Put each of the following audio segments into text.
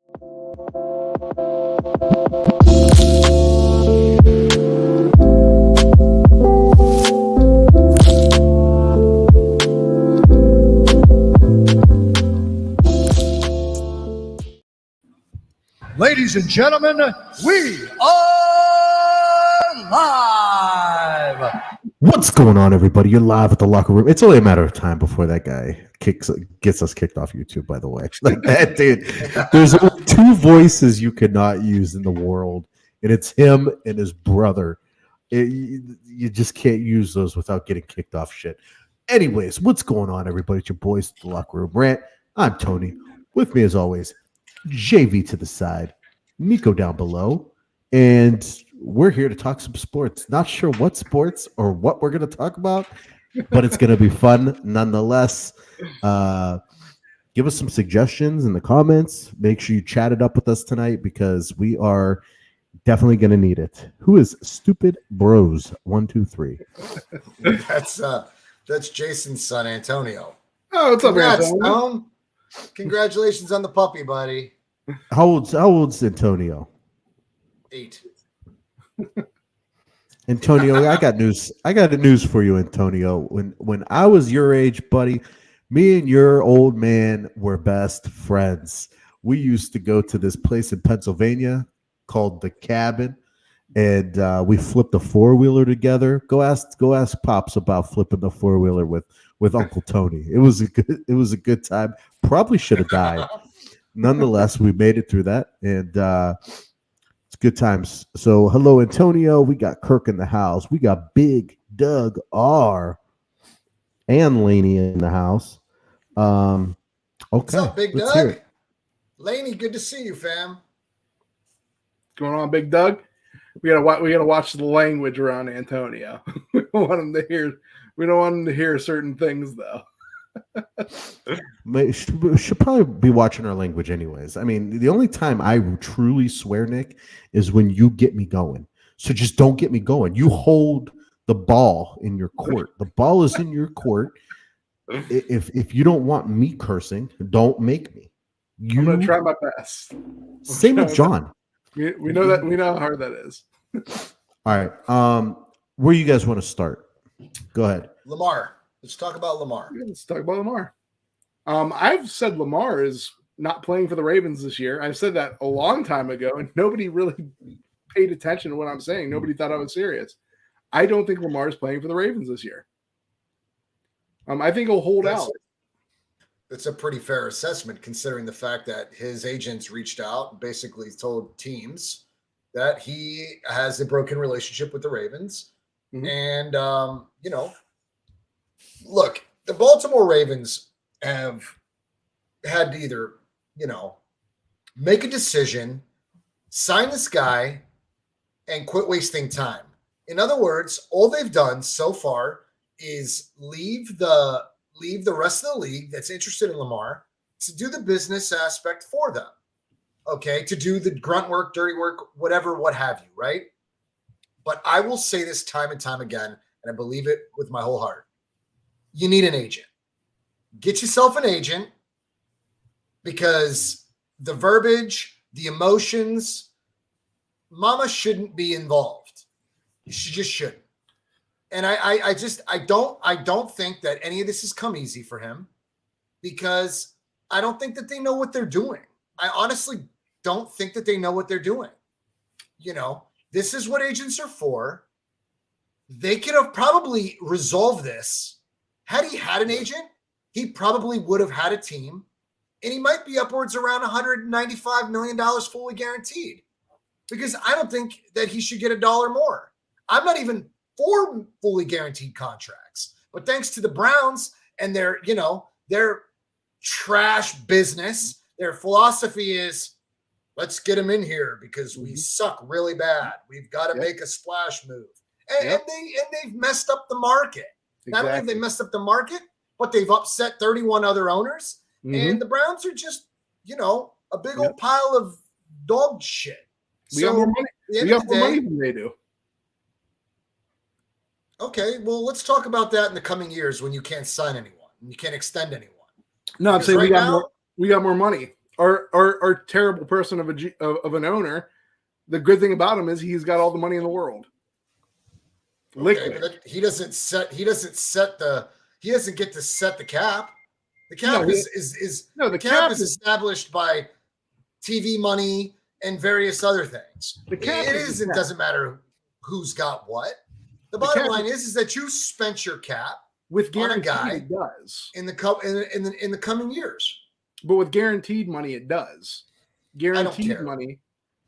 Ladies and gentlemen, we are live. What's going on, everybody? You're live at the locker room. It's only a matter of time before that guy gets us kicked off YouTube, by the way. Like that, dude. There's only two voices you cannot use in the world, and it's him and his brother. You just can't use those without getting kicked off shit. Anyways, what's going on, everybody? It's your boys at the locker room rant. I'm Tony. With me, as always, JV to the side, Nico down below, and we're here to talk some sports. Not sure what sports or what we're going to talk about, but it's going to be fun nonetheless. Give us some suggestions in the comments. Make sure you chat it up with us tonight because we are definitely going to need it. Who is Stupid Bros 123? That's Jason's son, Antonio. Oh, what's up, Congrats, Antonio? Tom. Congratulations on the puppy, buddy. How old's Antonio? 8. Antonio, I got news. I got news for you, Antonio. When I was your age, buddy, me and your old man were best friends. We used to go to this place in Pennsylvania called The Cabin, and we flipped a 4-wheeler together. Go ask Pops about flipping the 4-wheeler with Uncle Tony. It was a good time. Probably should have died. Nonetheless, we made it through that, and it's good times. So, hello, Antonio. We got Kirk in the house. We got Big Doug R. and Laney in the house. Okay. What's up, Big let's hear Doug? it. Laney, good to see you, fam. What's going on, Big Doug? We gotta watch the language around Antonio. We don't want him to hear certain things, though. Should probably be watching our language anyways. I mean, the only time I truly swear, Nick, is when you get me going. So just don't get me going. You hold the ball in your court. The ball is in your court. If you don't want me cursing, don't make me. I'm gonna try my best. Same with John. We know that. We know how hard that is. All right. Where you guys want to start? Go ahead. Lamar. Let's talk about Lamar. Let's talk about Lamar. I've said Lamar is not playing for the Ravens this year. I've said that a long time ago, and nobody really paid attention to what I'm saying. Nobody thought I was serious. I don't think Lamar is playing for the Ravens this year. I think he'll hold out. That's a pretty fair assessment, considering the fact that his agents reached out and basically told teams that he has a broken relationship with the Ravens. Mm-hmm. And, look, the Baltimore Ravens have had to either, make a decision, sign this guy, and quit wasting time. In other words, all they've done so far is leave the rest of the league that's interested in Lamar to do the business aspect for them. Okay, to do the grunt work, dirty work, whatever, what have you, right? But I will say this time and time again, and I believe it with my whole heart. You need an agent. Get yourself an agent, because the verbiage, the emotions, mama shouldn't be involved. She just shouldn't. And I don't think that any of this has come easy for him, because I don't think that they know what they're doing. I honestly don't think that they know what they're doing. This is what agents are for. They could have probably resolved this. Had he had an agent, he probably would have had a team, and he might be upwards around $195 million fully guaranteed, because I don't think that he should get $1 more. I'm not even for fully guaranteed contracts, but thanks to the Browns and their trash business, their philosophy is, let's get him in here because we suck really bad. We've got to make a splash move. And they've messed up the market. Exactly. Not only have they messed up the market, but they've upset 31 other owners. Mm-hmm. And the Browns are just, a big old pile of dog shit. We got more money. We got more money than they do. Okay, well, let's talk about that in the coming years when you can't sign anyone and you can't extend anyone. No, I'm saying we got more money. or terrible person of an owner. The good thing about him is he's got all the money in the world. Liquid. Okay, he doesn't get to set the cap. The cap the cap is established by TV money and various other things. It doesn't matter who's got what. The bottom line is that you spent your cap with on a guaranteed guy it does in the coming years. But with guaranteed money, it does. Guaranteed money,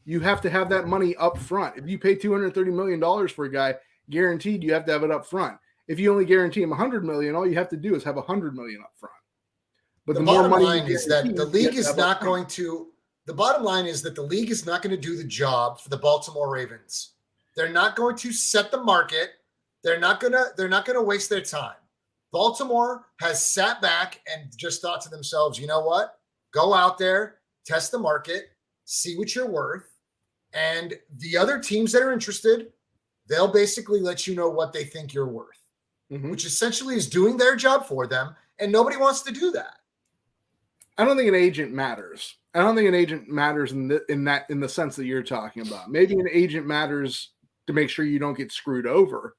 you have to have that money up front. If you pay $230 million for a guy, guaranteed you have to have it up front. If you only guarantee him $100 million, all you have to do is have $100 million up front. But the bottom line is that the league is not going to. The bottom line is that the league is not going to do the job for the Baltimore Ravens. They're not going to set the market. They're not going to waste their time. Baltimore has sat back and just thought to themselves, you know what? Go out there, test the market, see what you're worth. And the other teams that are interested, they'll basically let you know what they think you're worth, which essentially is doing their job for them. And nobody wants to do that. I don't think an agent matters. I don't think an agent matters in the sense that you're talking about. Maybe an agent matters to make sure you don't get screwed over,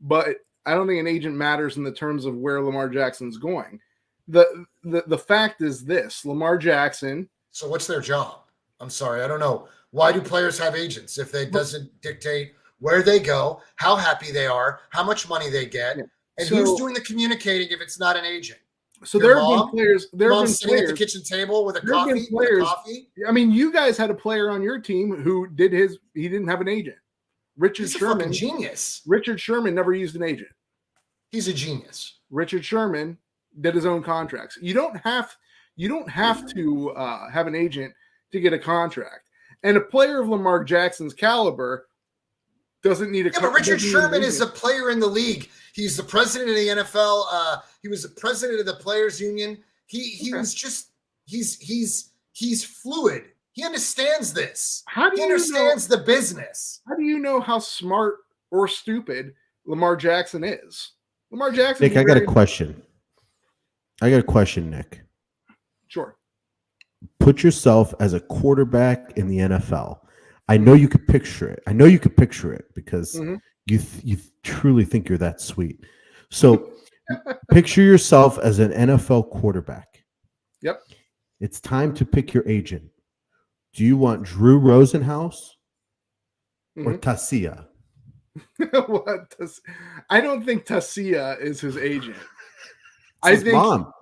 but I don't think an agent matters in the terms of where Lamar Jackson's going. The fact is this: Lamar Jackson. So what's their job? I'm sorry, I don't know. Why do players have agents if they doesn't dictate where they go, how happy they are, how much money they get, and who's doing the communicating if it's not an agent? So there have been players. There have been sitting at the kitchen table with a coffee. I mean, you guys had a player on your team who he didn't have an agent. Richard Sherman, genius. Richard Sherman never used an agent. He's a genius. Richard Sherman did his own contracts. You don't have to have an agent to get a contract. And a player of Lamar Jackson's caliber doesn't need a contract. But Richard Sherman is a player in the league. He's the president of the NFL. He was the president of the Players Union. He's fluid. He understands this. He understands the business. How do you know how smart or stupid Lamar Jackson is? Lamar Jackson. Nick, I got a question. Nick. Sure. Put yourself as a quarterback in the NFL. I know you could picture it. Because you truly think you're that sweet. So picture yourself as an NFL quarterback. Yep. It's time to pick your agent. Do you want Drew Rosenhaus or Tasia? I don't think Tasia is his agent. Mom.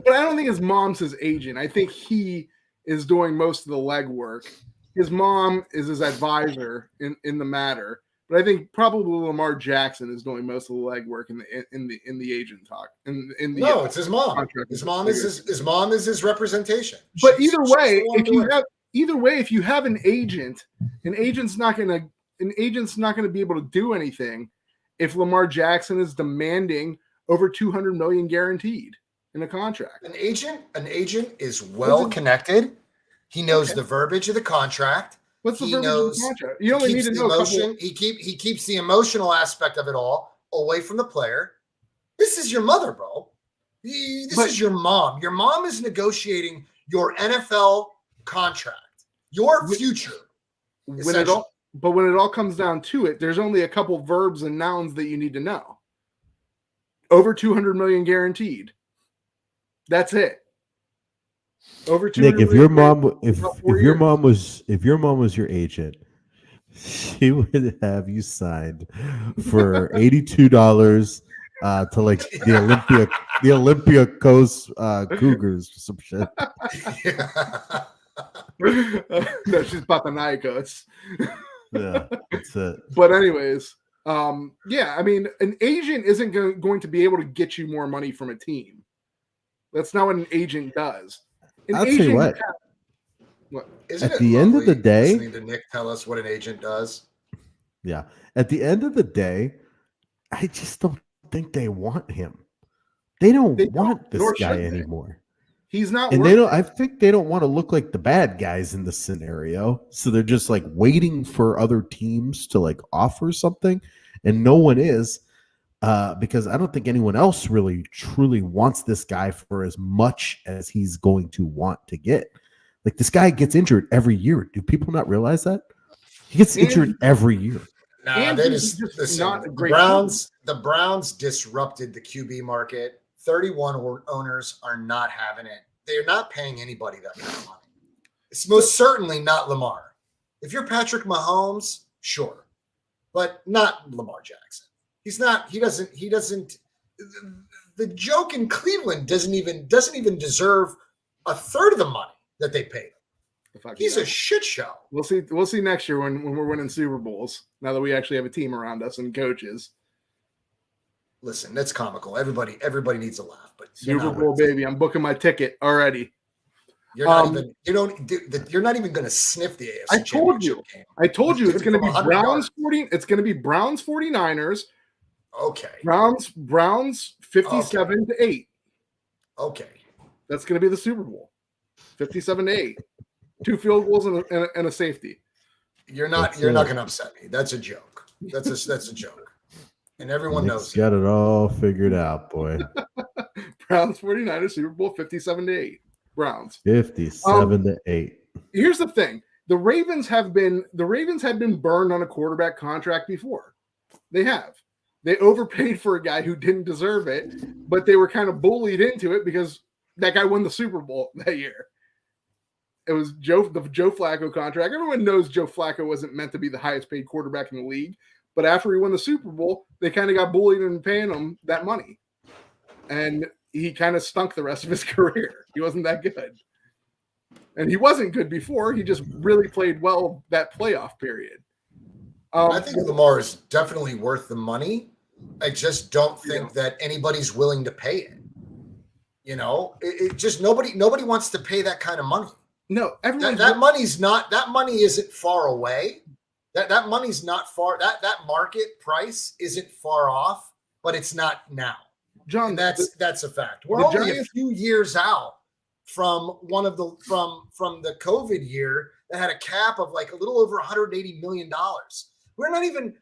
But I don't think his mom's his agent. I think he is doing most of the legwork. His mom is his advisor in the matter. But I think probably Lamar Jackson is doing most of the legwork in the agent talk. It's his mom. His mom is his representation. But either way, if you have an agent, an agent's not going to be able to do anything if Lamar Jackson is demanding over $200 million guaranteed in a contract. An agent is well connected. He knows the verbiage of the contract. What's the verbiage of the contract? You only need to know emotion. He keeps the emotional aspect of it all away from the player. This is your mother, bro. This is your mom. Your mom is negotiating your NFL contract, your future. When it all comes down to it, there's only a couple verbs and nouns that you need to know. Over $200 million guaranteed. That's it. Over $200 Nick, if your mom was your agent, she would have you signed for $82 to like the Olympia Coast Cougars or some shit. No, she's Panathinaikos. Yeah, that's it. But anyways, I mean, an agent isn't going to be able to get you more money from a team. That's not what an agent does. I'll tell you what. At the end of the day, listening to Nick tell us what an agent does. Yeah. At the end of the day, I just don't think they want him. They don't want this guy anymore. He's not. And I think they don't want to look like the bad guys in this scenario. So they're just like waiting for other teams to like offer something, and no one is. Because I don't think anyone else really truly wants this guy for as much as he's going to want to get. Like this guy gets injured every year. Do people not realize that? He gets injured every year. Nah, that is listen, not a great the Browns disrupted the QB market. 31 owners are not having it. They're not paying anybody that kind of money. It's most certainly not Lamar. If you're Patrick Mahomes, sure, but not Lamar Jackson. He's not. He doesn't. The joke in Cleveland doesn't even deserve a third of the money that they paid him. He's a shit show. We'll see next year when we're winning Super Bowls. Now that we actually have a team around us and coaches. Listen, that's comical. Everybody needs a laugh, but Super Bowl, baby. I'm booking my ticket already. You're not even going to sniff the AFC Championship game. I told you it's going to be Browns 40. It's going to be Browns 49ers. Okay. Browns 57-8. Okay. That's going to be the Super Bowl. 57-8. 2 field goals and a safety. You're not going to upset me. That's a joke. That's a joke. And everyone knows got it all figured out, boy. Browns 49ers Super Bowl 57-8. Browns 57-8. Here's the thing. The Ravens had been burned on a quarterback contract before. They have. They overpaid for a guy who didn't deserve it, but they were kind of bullied into it because that guy won the Super Bowl that year. It was the Joe Flacco contract. Everyone knows Joe Flacco wasn't meant to be the highest paid quarterback in the league, but after he won the Super Bowl, they kind of got bullied into paying him that money. And he kind of stunk the rest of his career. He wasn't that good. And he wasn't good before. He just really played well that playoff period. I think Lamar is definitely worth the money. I just don't think that anybody's willing to pay it. You know, it just nobody wants to pay that kind of money. No, that money isn't far away. That money's not far. That market price isn't far off, but it's not now. John, and that's a fact. We're only a few years out from from the COVID year that had a cap of like a little over $180 million. We haven't even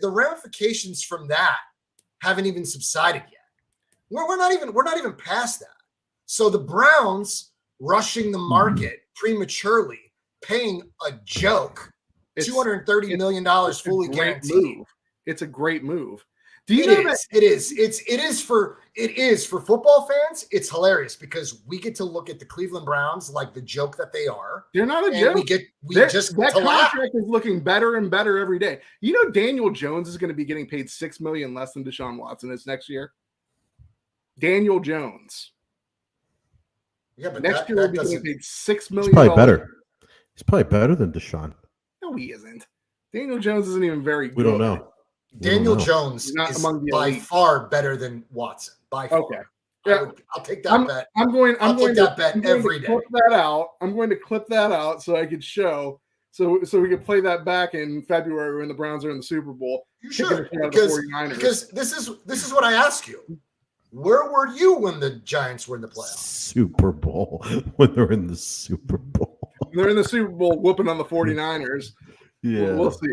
the ramifications from that haven't even subsided yet. We're not even past that. So the Browns rushing the market prematurely, paying a joke, $230 million fully guaranteed. It's a great move. It is for football fans. It's hilarious because we get to look at the Cleveland Browns like the joke that they are. They're not a joke. That contract is looking better and better every day. You know, Daniel Jones is going to be getting paid $6 million less than Deshaun Watson is next year. Daniel Jones. Yeah, but next year will be getting paid $6 million. He's probably better. He's probably better than Deshaun. No, he isn't. Daniel Jones isn't even very good. We don't know. Daniel Jones is by far better than Watson. By far. Okay. Yeah. I'll take that bet. I'm going to bet every day. Clip that out. I'm going to clip that out so I could show. So we could play that back in February when the Browns are in the Super Bowl. You should, because this is what I ask you. Where were you when the Giants were in the playoffs? Super Bowl. When they're in the Super Bowl. They're in the Super Bowl whooping on the 49ers. Yeah. We'll see.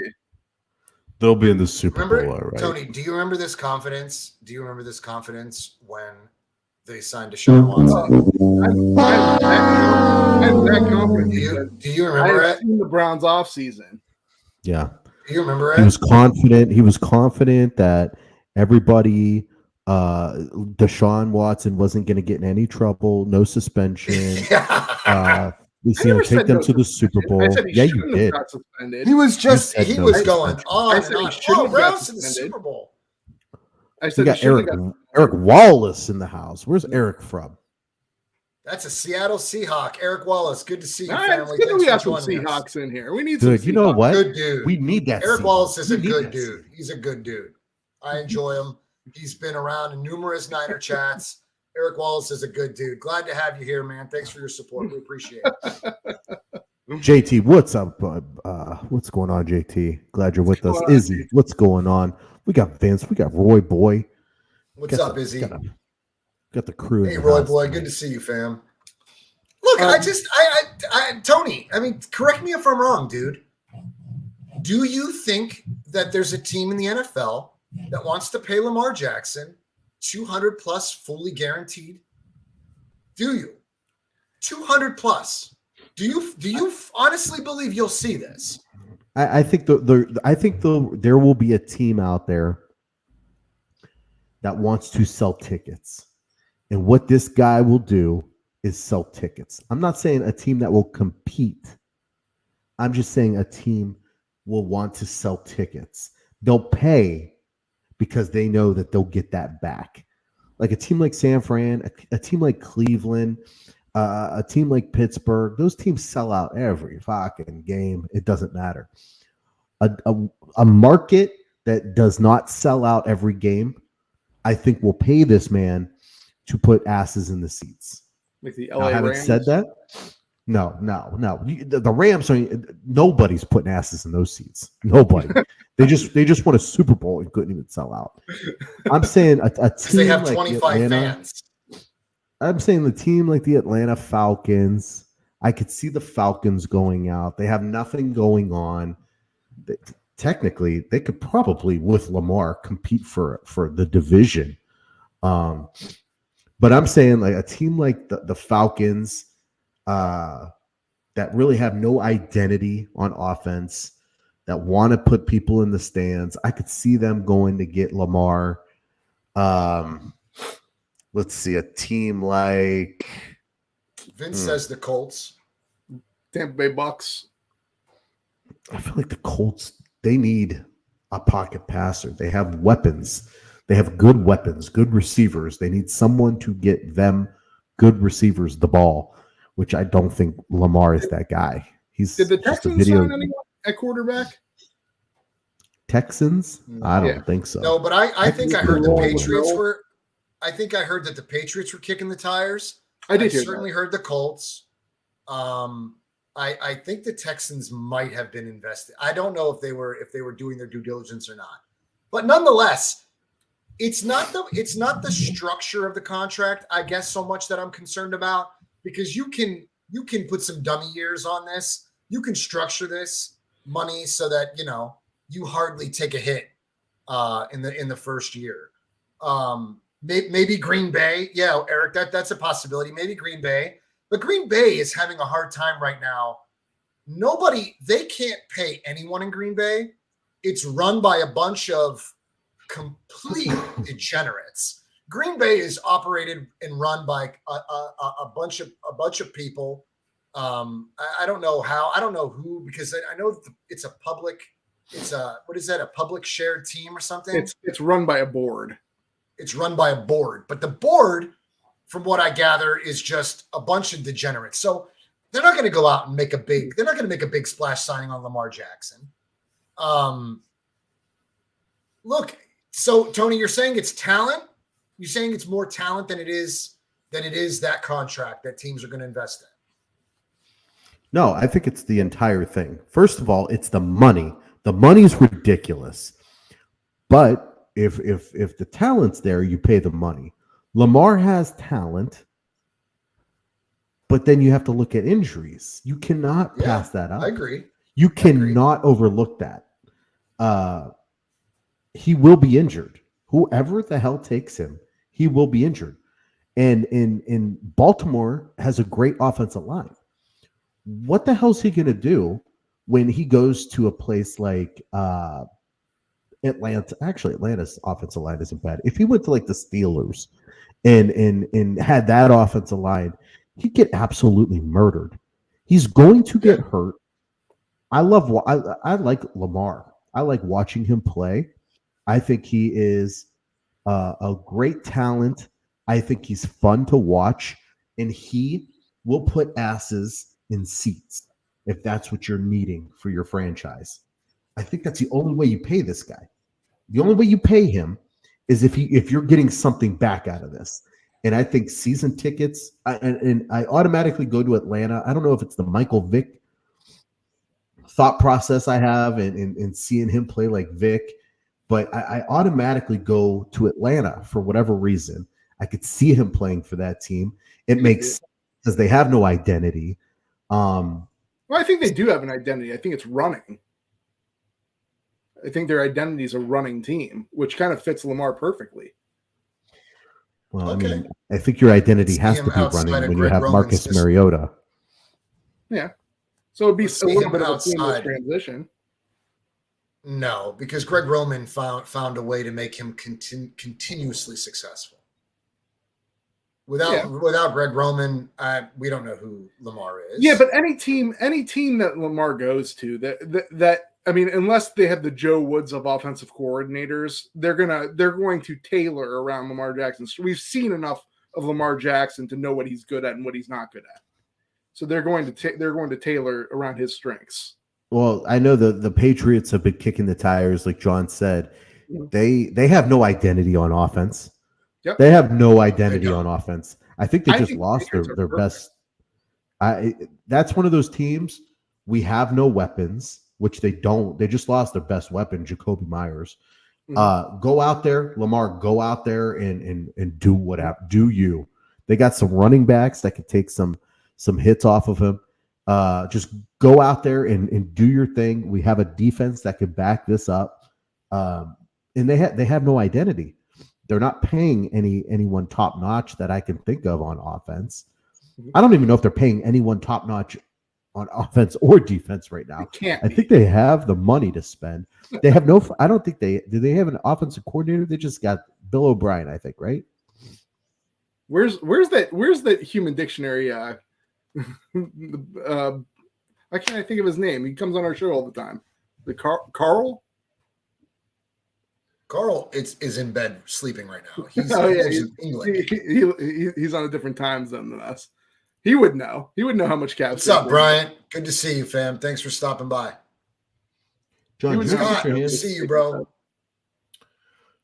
They'll be in the Super Bowl, all right. Tony, do you remember this confidence? Do you remember this confidence when they signed Deshaun Watson? I'm that confident. Do you remember it? In the Browns offseason. Yeah. Do you remember it? He was confident that everybody Deshaun Watson wasn't going to get in any trouble, no suspension. Take them to the Super Bowl. Yeah, you did. He was going on and on. Oh, Browns to the Super Bowl. I said we got Eric Wallace in the house. Where's Eric from? That's a Seattle Seahawk. Eric Wallace. Good to see you, family. It's good we have some Seahawks in here. We need some Good. You know what? Good dude. We need that. Eric Wallace is a good dude. He's a good dude. I enjoy him. He's been around in numerous Niner chats. Eric Wallace is a good dude. Glad to have you here, man. Thanks for your support. We appreciate it. JT, what's up? What's going on, JT? Glad you're with us. Izzy, what's going on? We got Vince. We got Roy Boy. What's up, Izzy? Got the crew. Hey, Roy Boy. Good to see you, fam. Look, Tony, I mean, correct me if I'm wrong, dude. Do you think that there's a team in the NFL that wants to pay Lamar Jackson $200 plus fully guaranteed? Do you? 200 plus. Do you honestly believe you'll see this? I think there will be a team out there that wants to sell tickets. And what this guy will do is sell tickets. I'm not saying a team that will compete. I'm just saying a team will want to sell tickets. They'll pay because they know that they'll get that back. Like a team like San Fran, a team like Cleveland, a team like Pittsburgh, those teams sell out every fucking game. It doesn't matter. A market that does not sell out every game, I think will pay this man to put asses in the seats. Like the Now, LA having Rams. said that, no. The Rams are nobody's putting asses in those seats. Nobody. They just won a Super Bowl and couldn't even sell out. I'm saying a team They have like 25 fans. I'm saying the team like the Atlanta Falcons. I could see the Falcons going out. They have nothing going on. Technically, they could probably with Lamar compete for the division. But I'm saying like a team like the Falcons that really have no identity on offense, that want to put people in the stands. I could see them going to get Lamar. Let's see, a team like Vince says the Colts. Tampa Bay Bucks. I feel like the Colts, they need a pocket passer. They have weapons. They have good weapons, good receivers. They need someone to get them good receivers the ball, which I don't think Lamar is that guy. He's Did the just a Texans video. sign anyone at quarterback? Texans? I don't Yeah. think so. No, but I think I heard the Roll. Patriots were. I think I heard that the Patriots were kicking the tires. I did hear certainly heard the Colts. I think the Texans might have been invested. I don't know if they were doing their due diligence or not. But nonetheless, it's not the structure of the contract, I guess, so much that I'm concerned about, because you can put some dummy years on this. You can structure this money so that you hardly take a hit in the first year. Maybe Green Bay. Yeah, Eric, that's a possibility. Maybe Green Bay. But Green Bay is having a hard time right now. They can't pay anyone in Green Bay. It's run by a bunch of complete degenerates. Green Bay is operated and run by a bunch of people. I don't know how. I don't know who, because I know it's a public. It's what is that? A public shared team or something? It's run by a board. It's run by a board, but the board, from what I gather, is just a bunch of degenerates. So they're not going to go out and make a big splash signing on Lamar Jackson. Look, so Tony, you're saying it's talent. You're saying it's more talent than it is that contract that teams are going to invest in. No, I think it's the entire thing. First of all, it's the money. The money's ridiculous. But if the talent's there, you pay the money. Lamar has talent, but then you have to look at injuries. You cannot pass that up. I agree. You cannot overlook that. He will be injured. Whoever the hell takes him, he will be injured. And in Baltimore has a great offensive line. What the hell is he going to do when he goes to a place like Atlanta? Actually, Atlanta's offensive line isn't bad. If he went to like the Steelers and had that offensive line, he'd get absolutely murdered. He's going to get hurt. I like Lamar. I like watching him play. I think he is a great talent. I think he's fun to watch, and he will put asses in seats if that's what you're needing for your franchise. I think that's the only way you pay this guy. The only way you pay him is if you're getting something back out of this. And I think season tickets, and I automatically go to Atlanta. I don't know if it's the Michael Vick thought process I have and seeing him play like Vick, but I automatically go to Atlanta for whatever reason. I could see him playing for that team. It makes sense because they have no identity. Well, I think they do have an identity. I think it's running. I think their identity is a running team, which kind of fits Lamar perfectly. Well, I Okay. mean, I think your identity See has him to be outside running of when you Greg have Roman's Marcus system. Mariota. Yeah. So it'd be Let's a see little him bit of a seamless outside. transition. No, because Greg Roman found a way to make him continuously successful. Without Greg Roman, we don't know who Lamar is. Yeah, but any team that Lamar goes to, that I mean, unless they have the Joe Woods of offensive coordinators, they're going to tailor around Lamar Jackson. We've seen enough of Lamar Jackson to know what he's good at and what he's not good at. So they're going to tailor around his strengths. Well, I know the Patriots have been kicking the tires, like John said. Mhm. They have no identity on offense. Yep. They have no identity on offense. I think they just lost Patriots are their perfect. best. That's one of those teams. We have no weapons, which they don't. They just lost their best weapon, Jacoby Myers. Go out there, Lamar. Go out there and do whatever. Do you? They got some running backs that could take some hits off of him. Just go out there and do your thing. We have a defense that could back this up, and they have no identity. They're not paying anyone top notch that I can think of on offense. I don't even know if they're paying anyone top notch on offense or defense right now. I think they have the money to spend. They have no. I don't think do they have an offensive coordinator? They just got Bill O'Brien, I think, right? Where's that human dictionary? Why can't I think of his name? He comes on our show all the time. The Carl. Carl is in bed sleeping right now. He lives in England. He's on a different time zone than us. He would know. He would know how much cap. What's up, Brian? Good to see you, fam. Thanks for stopping by. John, good to see you, bro.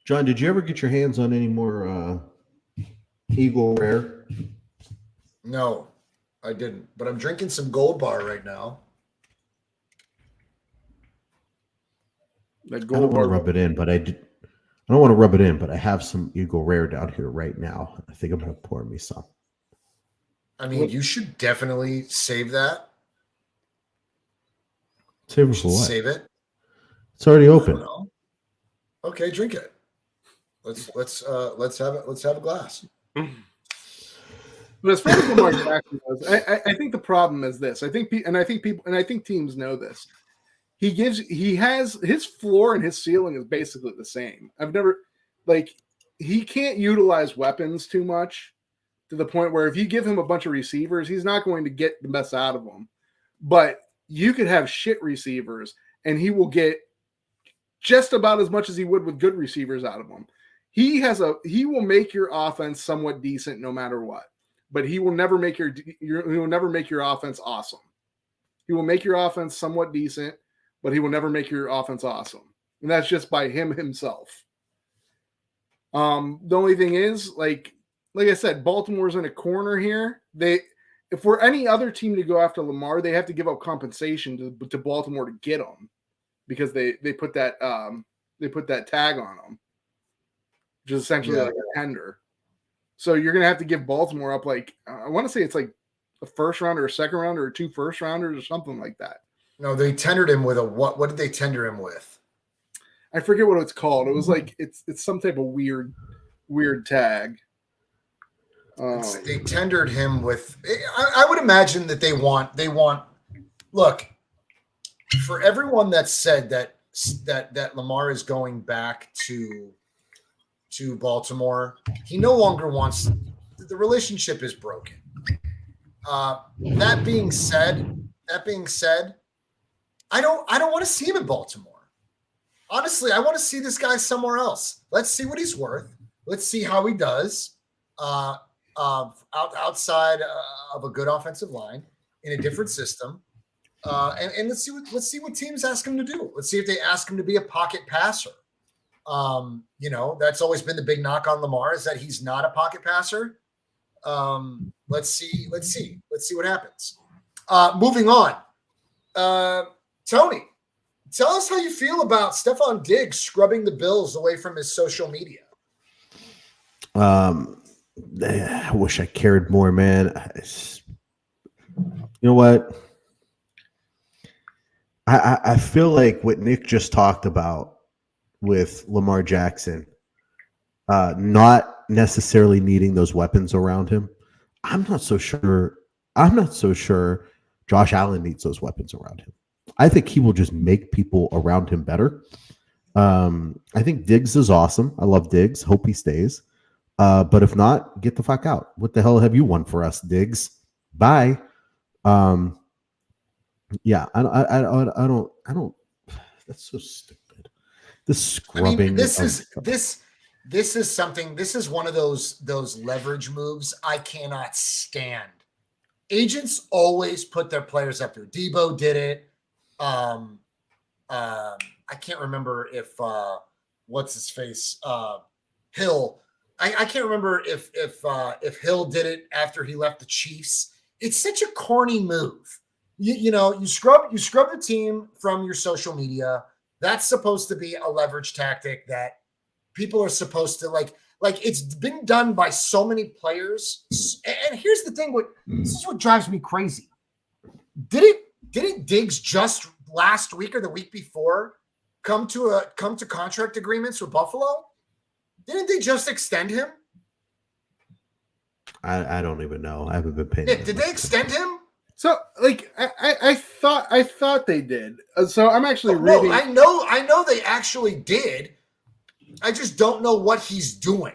John, did you ever get your hands on any more Eagle Rare? No, I didn't. But I'm drinking some Gold Bar right now. I don't want to rub it in, but I don't want to rub it in, but I have some Eagle Rare down here right now. I think I'm going to pour me some. I mean, you should definitely save that. Save it for what? Save it. It's already open. Okay, drink it. Let's have it. Let's have a glass. But as far as Lamar Jackson goes, I think the problem is this. I think teams know this. He has his floor and his ceiling is basically the same. He can't utilize weapons too much to the point where if you give him a bunch of receivers, he's not going to get the best out of them. But you could have shit receivers and he will get just about as much as he would with good receivers out of them. He will make your offense somewhat decent no matter what, but he will never make your offense awesome. He will make your offense somewhat decent, but he will never make your offense awesome. And that's just by him himself. The only thing is, like I said, Baltimore's in a corner here. If we're any other team to go after Lamar, they have to give up compensation to Baltimore to get him because they put that tag on him, which is essentially like a tender. So you're gonna have to give Baltimore up I want to say it's like a first rounder, a second rounder, or 2 first rounders, or something like that. No, they tendered him with a what? What did they tender him with? I forget what it's called. It was like it's some type of weird tag. They tendered him with. I would imagine that they want. Look, for everyone that said that Lamar is going back to Baltimore, he no longer wants. The relationship is broken. That being said, I don't want to see him in Baltimore. Honestly, I want to see this guy somewhere else. Let's see what he's worth. Let's see how he does outside of a good offensive line in a different system, and let's see what teams ask him to do. Let's see if they ask him to be a pocket passer. That's always been the big knock on Lamar is that he's not a pocket passer. Let's see what happens. Moving on. Tony, tell us how you feel about Stephon Diggs scrubbing the Bills away from his social media. I wish I cared more, man. You know what? I feel like what Nick just talked about with Lamar Jackson, not necessarily needing those weapons around him. I'm not so sure. Josh Allen needs those weapons around him. I think he will just make people around him better. I think Diggs is awesome. I love Diggs. Hope he stays. But if not, get the fuck out. What the hell have you won for us, Diggs? Bye. Yeah, I don't. That's so stupid. The scrubbing. I mean, this is something. This is one of those leverage moves I cannot stand. Agents always put their players up there. Debo did it. I can't remember if what's his face Hill. I can't remember if Hill did it after he left the Chiefs. It's such a corny move. You scrub the team from your social media. That's supposed to be a leverage tactic that people are supposed to like it's been done by so many players. And here's the thing: this is what drives me crazy. Didn't Diggs just last week or the week before come to contract agreements with Buffalo? Didn't they just extend him? I don't even know. I haven't been paying. Nick, did they extend him? So, like, I thought they did. So I'm actually reading. No, I know they actually did. I just don't know what he's doing.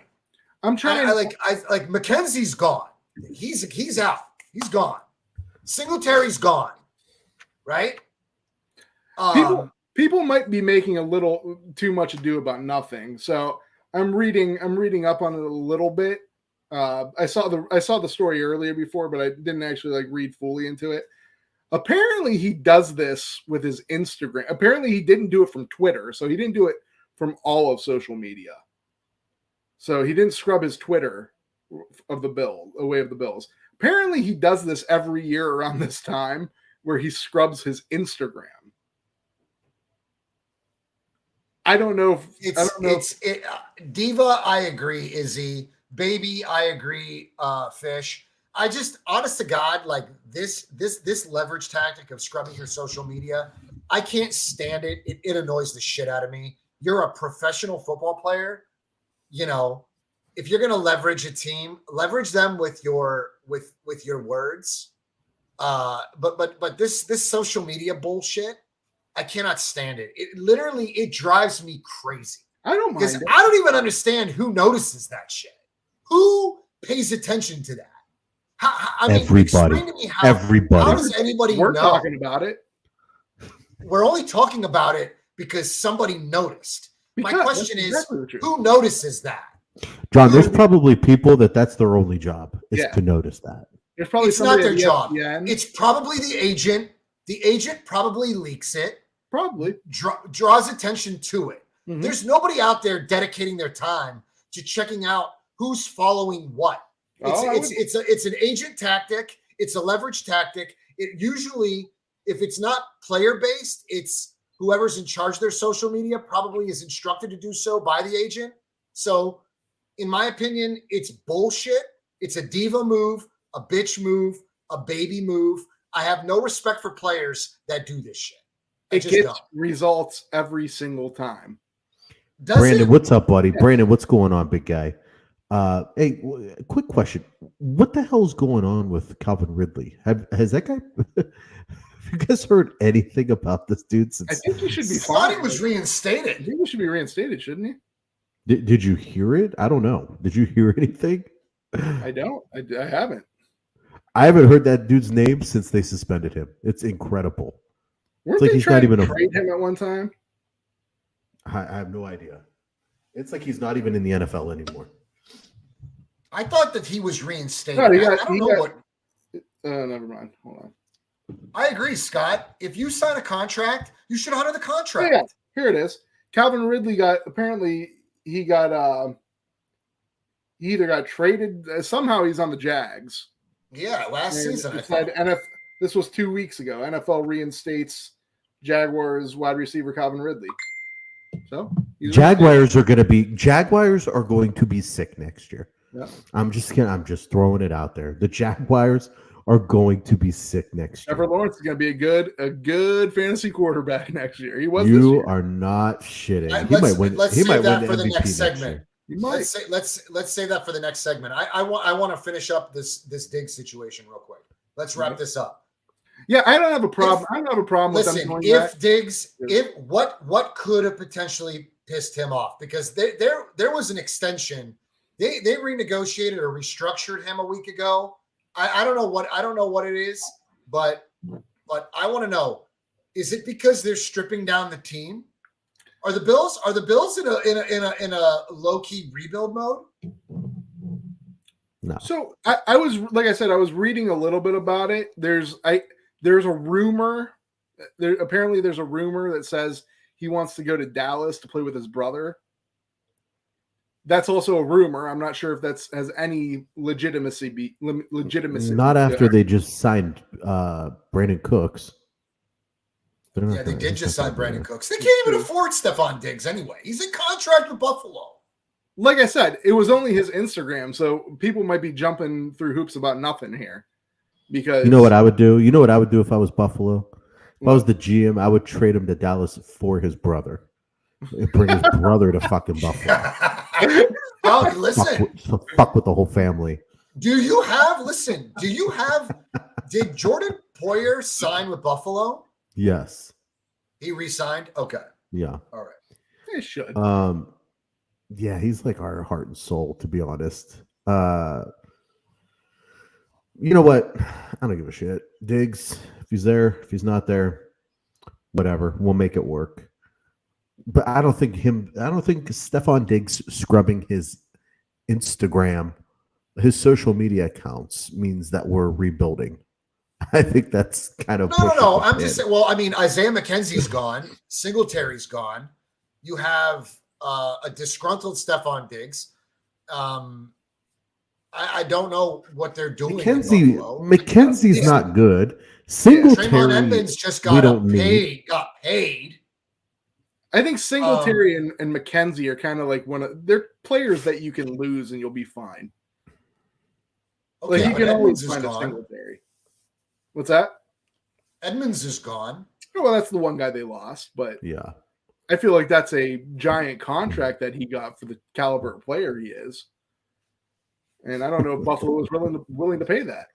I'm trying. I like McKenzie's gone. He's out. He's gone. Singletary's gone. Right. People might be making a little too much ado about nothing. So I'm reading up on it a little bit. I saw the story earlier before, but I didn't actually read fully into it. Apparently he does this with his Instagram. Apparently he didn't do it from Twitter, so he didn't do it from all of social media. So he didn't scrub his Twitter away of the Bills. Apparently he does this every year around this time where he scrubs his Instagram. I don't know Diva, I agree, Izzy. Baby, I agree, Fish. I just, honest to God, this leverage tactic of scrubbing your social media, I can't stand it. It annoys the shit out of me. You're a professional football player. If you're going to leverage a team, leverage them with your words. But this social media bullshit, I cannot stand it. It drives me crazy. I don't mind because it. I don't even understand who notices that shit. Who pays attention to that? Everybody. Explain to me how does anybody We're know? talking about it. We're only talking about it because somebody noticed. My question is, exactly who notices that? John, there's probably people that's their only job is to notice that. There's probably It's not their job. ESPN. It's probably the agent. The agent probably leaks it. Probably draws attention to it. Mm-hmm. There's nobody out there dedicating their time to checking out who's following what. It's an agent tactic. It's a leverage tactic. It usually, if it's not player based, it's whoever's in charge of their social media probably is instructed to do so by the agent. So, in my opinion, it's bullshit. It's a diva move, a bitch move, a baby move. I have no respect for players that do this shit. It gets results every single time. Brandon, what's up, buddy? Yeah. Brandon, what's going on, big guy? Hey, quick question. What the hell's going on with Calvin Ridley? Has that guy... Have you guys heard anything about this dude? I think he should be fine. I thought he was reinstated. I think he should be reinstated, shouldn't he? Did you hear it? I don't know. Did you hear anything? I don't. I haven't. I haven't heard that dude's name since they suspended him. It's incredible. Weren't it's like they he's not even to trade him at one time? I have no idea. It's like he's not even in the NFL anymore. I thought that he was reinstated. No, never mind. Hold on. I agree, Scott. If you sign a contract, you should honor the contract. Yeah, here it is. Calvin Ridley he either got traded. Somehow he's on the Jags. Yeah, last season. This was 2 weeks ago. NFL reinstates Jaguars wide receiver Calvin Ridley. So Jaguars are going to be sick next year. Yeah. I'm just throwing it out there. The Jaguars are going to be sick next year. Trevor Lawrence is going to be a good fantasy quarterback next year. He was. You are not shitting. He might win. Let's he save might that win for the MVP next segment. You might. Let's say that for the next segment. I want to finish up this Diggs situation real quick. Let's wrap this up. Yeah, I don't have a problem. I don't have a problem with them going back. Diggs, what could have potentially pissed him off, because there was an extension. They renegotiated or restructured him a week ago. I don't know what it is, but I want to know, is it because they're stripping down the team? Are the Bills in a low key rebuild mode? No. So I was, like I said, I was reading a little bit about it. There's a rumor. Apparently there's a rumor that says he wants to go to Dallas to play with his brother. That's also a rumor. I'm not sure if that has any legitimacy. Not after they just signed Brandon Cooks. Yeah, they did just sign Brandon Cooks. They can't even afford Stephon Diggs anyway. He's in contract with Buffalo. Like I said, it was only his Instagram, so people might be jumping through hoops about nothing here. Because you know what I would do? You know what I would do if I was Buffalo? If I was the GM, I would trade him to Dallas for his brother. And bring his brother to fucking Buffalo. Oh, listen. Fuck with the whole family. Did Jordan Poyer sign with Buffalo? Yes. He re-signed? Okay. Yeah. All right. They should. Yeah, he's like our heart and soul, to be honest. You know what? I don't give a shit. Diggs, if he's there, if he's not there, whatever. We'll make it work. But I don't think Stephon Diggs scrubbing his Instagram, his social media accounts means that we're rebuilding. I think that's kind of no. I'm just saying. Well, I mean, Isaiah McKenzie's gone. Singletary's gone. You have a disgruntled Stephon Diggs. I don't know what they're doing. McKenzie's not good. Singletary, Trayvon Edmonds just got paid. I think Singletary and McKenzie are kind of like they're players that you can lose and you'll be fine. Okay, like you can always find a Singletary. What's that? Edmonds is gone. Oh, well, that's the one guy they lost, but yeah, I feel like that's a giant contract that he got for the caliber of player he is. And I don't know if Buffalo was willing to pay that.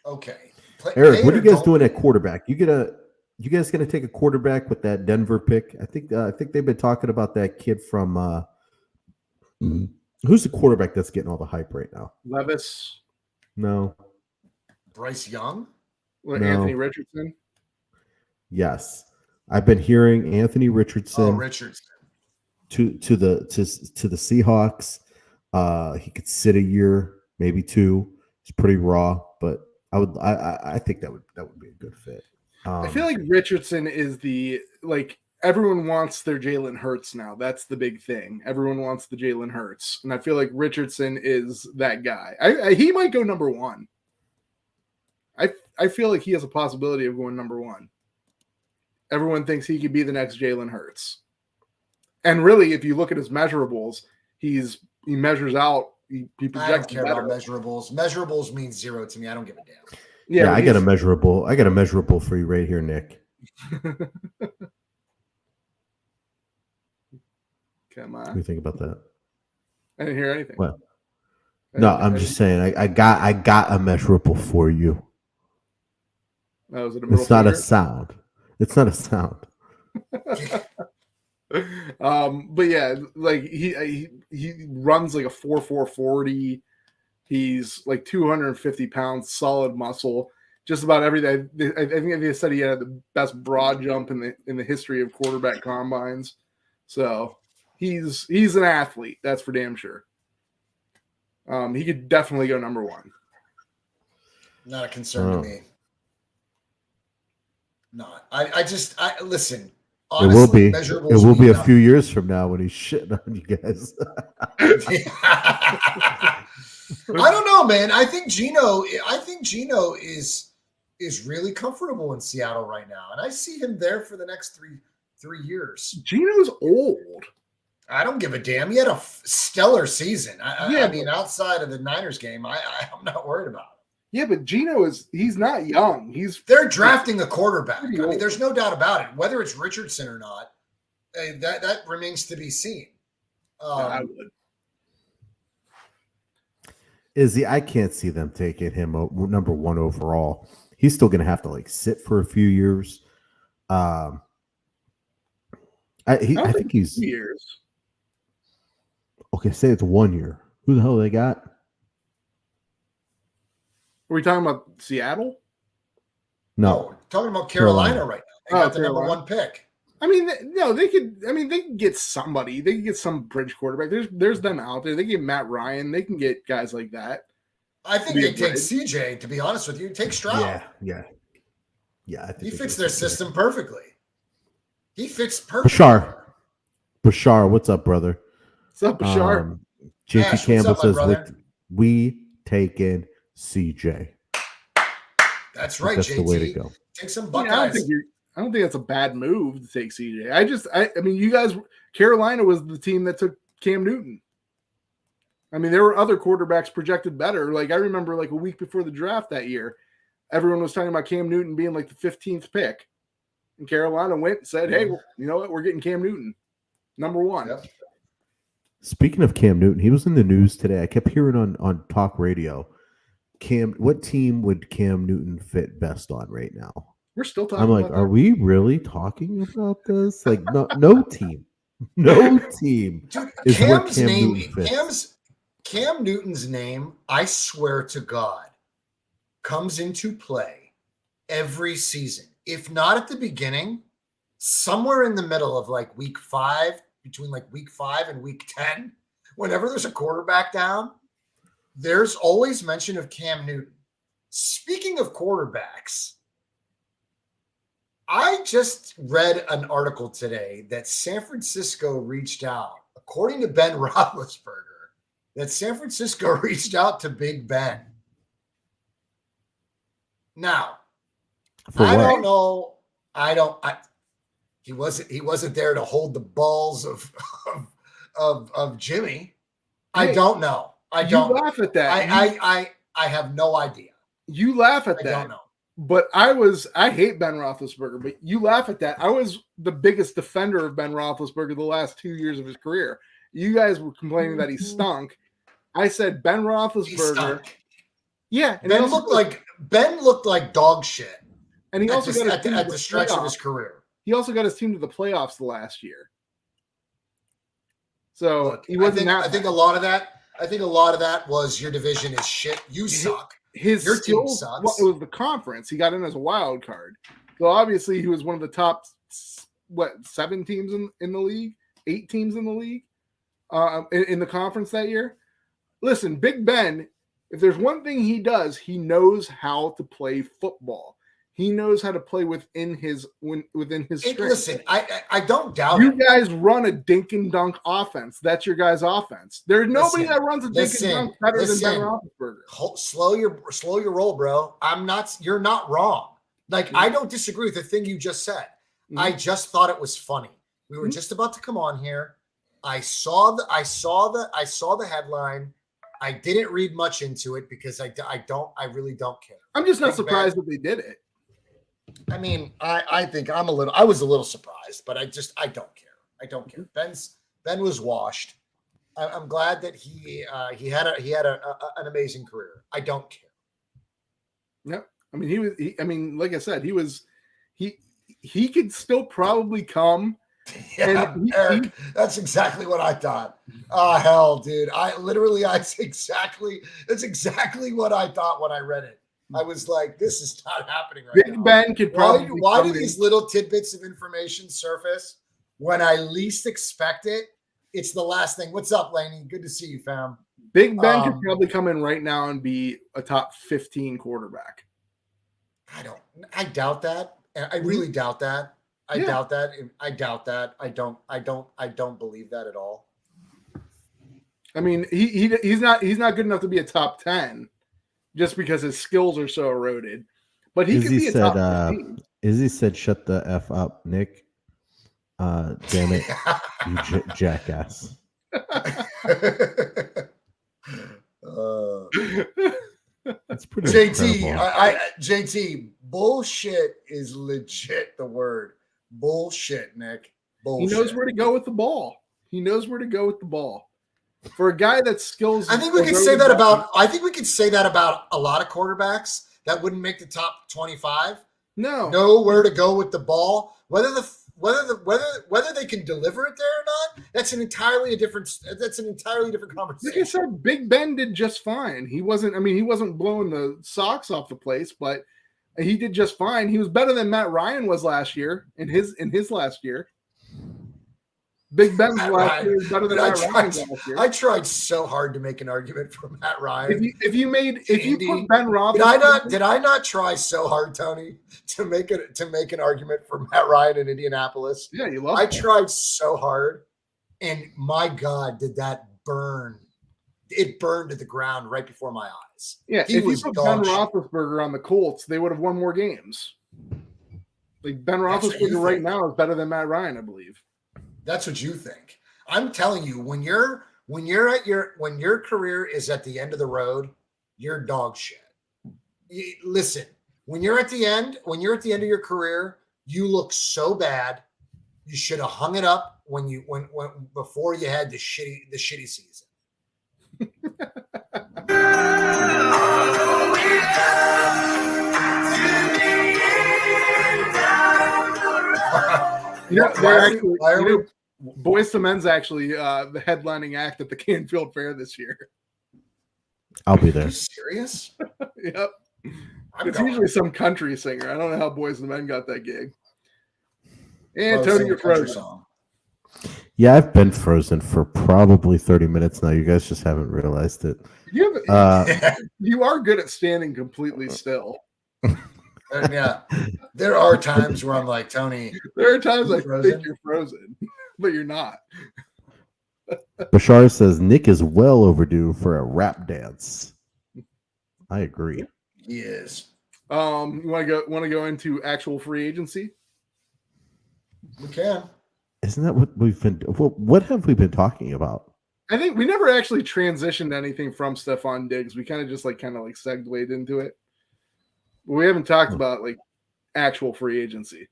Okay. Eric, what are you guys doing at quarterback? You guys gonna take a quarterback with that Denver pick? I think they've been talking about that kid from who's the quarterback that's getting all the hype right now? Levis. No. Bryce Young? No. Anthony Richardson? Yes. I've been hearing Anthony Richardson. Oh, Richardson. To the Seahawks. He could sit a year, maybe two. He's pretty raw, but I think that would be a good fit. I feel like Richardson is everyone wants their Jalen Hurts now. That's the big thing. Everyone wants the Jalen Hurts. And I feel like Richardson is that guy. He might go number one. I feel like he has a possibility of going number one. Everyone thinks he could be the next Jalen Hurts. And really, if you look at his measurables, he measures out. He projects. I don't care about measurables. Measurables mean zero to me. I don't give a damn. Yeah, I got a measurable for you right here, Nick. Come on. What do you think about that? I didn't hear anything. What? No, I'm just saying I got a measurable for you. Oh, is it it's not a sound. It's not a sound. But yeah, like he runs like a 4.4 40. He's like 250 pounds, solid muscle, just about everything. I think they said he had the best broad jump in the history of quarterback combines. So he's an athlete, that's for damn sure. He could definitely go number one. Not a concern to me. No, I listen. Honestly, it will be a few years from now when he's shitting on you guys. I don't know, man. I think Gino is really comfortable in Seattle right now, and I see him there for the next three years. Gino's old. I don't give a damn. He had a stellar season. I mean, outside of the Niners game, I'm not worried about it. Yeah, but he's not young. They're drafting a quarterback. I mean, there's no doubt about it. Whether it's Richardson or not, that remains to be seen. I would. Izzy, I can't see them taking him number one overall. He's still going to have to like sit for a few years. I think he's 2 years. okay. Say it's 1 year. Who the hell they got? Are we talking about Seattle? No, we're talking about Carolina right now. They got the number Carolina. 1 pick. I mean, no, they could. I mean, they can get somebody. They can get some bridge quarterback. There's them out there. They can get Matt Ryan. They can get guys like that. I think they take CJ. To be honest with you, take Stroud. Yeah. I think He fits their system perfectly. He fits perfectly. Bashar, what's up, brother? What's up, Bashar? JP Ash, Campbell what's up, my says brother? we taking CJ. That's right, That's JT. the way to go. Take some Yeah, Buckeyes. I don't think that's a bad move to take CJ. I mean, you guys, Carolina was the team that took Cam Newton. I mean, there were other quarterbacks projected better. Like I remember, like a week before the draft that year, everyone was talking about Cam Newton being like the 15th pick, and Carolina went and said, "Hey, you know what? We're getting Cam Newton, number 1." Yep. Speaking of Cam Newton, he was in the news today. I kept hearing on talk radio. What team would Cam Newton fit best on right now? We're still talking. I'm like, about are we really talking about this? Like, no team, no team. Dude, is where Cam's Cam name, Newton fits. Cam Newton's name, I swear to God, comes into play every season. If not at the beginning, somewhere in the middle of like week 5, between like week 5 and week 10, whenever there's a quarterback down, there's always mention of Cam Newton. Speaking of quarterbacks, I just read an article today that San Francisco reached out, according to Ben Roethlisberger, that San Francisco reached out to Big Ben. Now, I don't know. He wasn't there to hold the balls of Jimmy. I don't know. You laugh at that. I have no idea. You laugh at that. I don't know. But I hate Ben Roethlisberger, but you laugh at that. I was the biggest defender of Ben Roethlisberger the last 2 years of his career. You guys were complaining that he stunk. I said Ben Roethlisberger. Yeah. And Ben looked like dog shit. And he also got at the stretch of his career. He also got his team to the playoffs the last year. So look, he wasn't I think a lot of that was your division is shit. You suck. Your team sucks. Well, it was the conference. He got in as a wild card. So obviously he was one of the top 7 teams in the league, 8 teams in the league in the conference that year. Listen, Big Ben, if there's one thing he does, he knows how to play football. He knows how to play within his strength. Listen, I don't doubt you guys run a dink and dunk offense. That's your guys' offense. There's nobody that runs a dink and dunk better than Ben Roethlisberger. Slow your roll, bro. You're not wrong. Like I don't disagree with the thing you just said. Mm-hmm. I just thought it was funny. We were just about to come on here. I saw the headline. I didn't read much into it because I really don't care. I'm just not surprised that they did it. I mean, I think I was a little surprised, but I don't care. I don't care. Ben was washed. I'm glad that he had an amazing career. I don't care. No, I mean, like I said, he could still probably come. Yeah, Eric, that's exactly what I thought. Oh hell, dude! That's exactly what I thought when I read it. I was like, this is not happening right now. Ben could probably. Why do these little tidbits of information surface when I least expect it? It's the last thing. What's up, Laney? Good to see you, fam. Big Ben could probably come in right now and be a top 15 quarterback. I doubt that. I really doubt that. I doubt that. I doubt that. I don't believe that at all. I mean, he's not good enough to be a top 10 just because his skills are so eroded. But he could be a top 15. Izzy said, "Shut the F up, Nick." Damn it, you jackass. That's pretty JT. JT, bullshit is legit the word. Bullshit, Nick. Bullshit. He knows where to go with the ball. For a guy that skills, I think we could say that about. I think we could say that about a lot of quarterbacks that wouldn't make the top 25. No, Know where to go with the ball, whether they can deliver it there or not. That's an entirely different like conversation. I said, Big Ben did just fine. He wasn't blowing the socks off the place, but he did just fine. He was better than Matt Ryan was last year in his last year. Big Ben's last year was better than Matt Ryan's last year. I tried so hard to make an argument for Matt Ryan. If you put Ben Roethlisberger, did I not try so hard, Tony, to make an argument for Matt Ryan in Indianapolis? Yeah, you love. I tried so hard, and my God, did that burn? It burned to the ground right before my eyes. Yeah, if you put Ben Roethlisberger on the Colts, they would have won more games. Like Ben Roethlisberger right now is better than Matt Ryan, I believe. That's what you think. I'm telling you, when your career is at the end of the road, you're dog shit. Listen, when you're at the end of your career, you look so bad. You should have hung it up when before you had the shitty season. Boyz II Men's actually the headlining act at the Canfield Fair this year. I'll be there. Are you serious? Yep. It's usually some country singer. I don't know how Boyz II Men got that gig. And Tony, you're frozen. Yeah, I've been frozen for probably 30 minutes now. You guys just haven't realized it. You are good at standing completely still. Yeah, there are times where I'm like, Tony. There are times I think you're frozen, but you're not. Bashar says Nick is well overdue for a rap dance. I agree. He is. You want to go into actual free agency? We can. Isn't that what we've been? What have we been talking about? I think we never actually transitioned anything from Stephon Diggs. We kind of segued into it. We haven't talked about like actual free agency.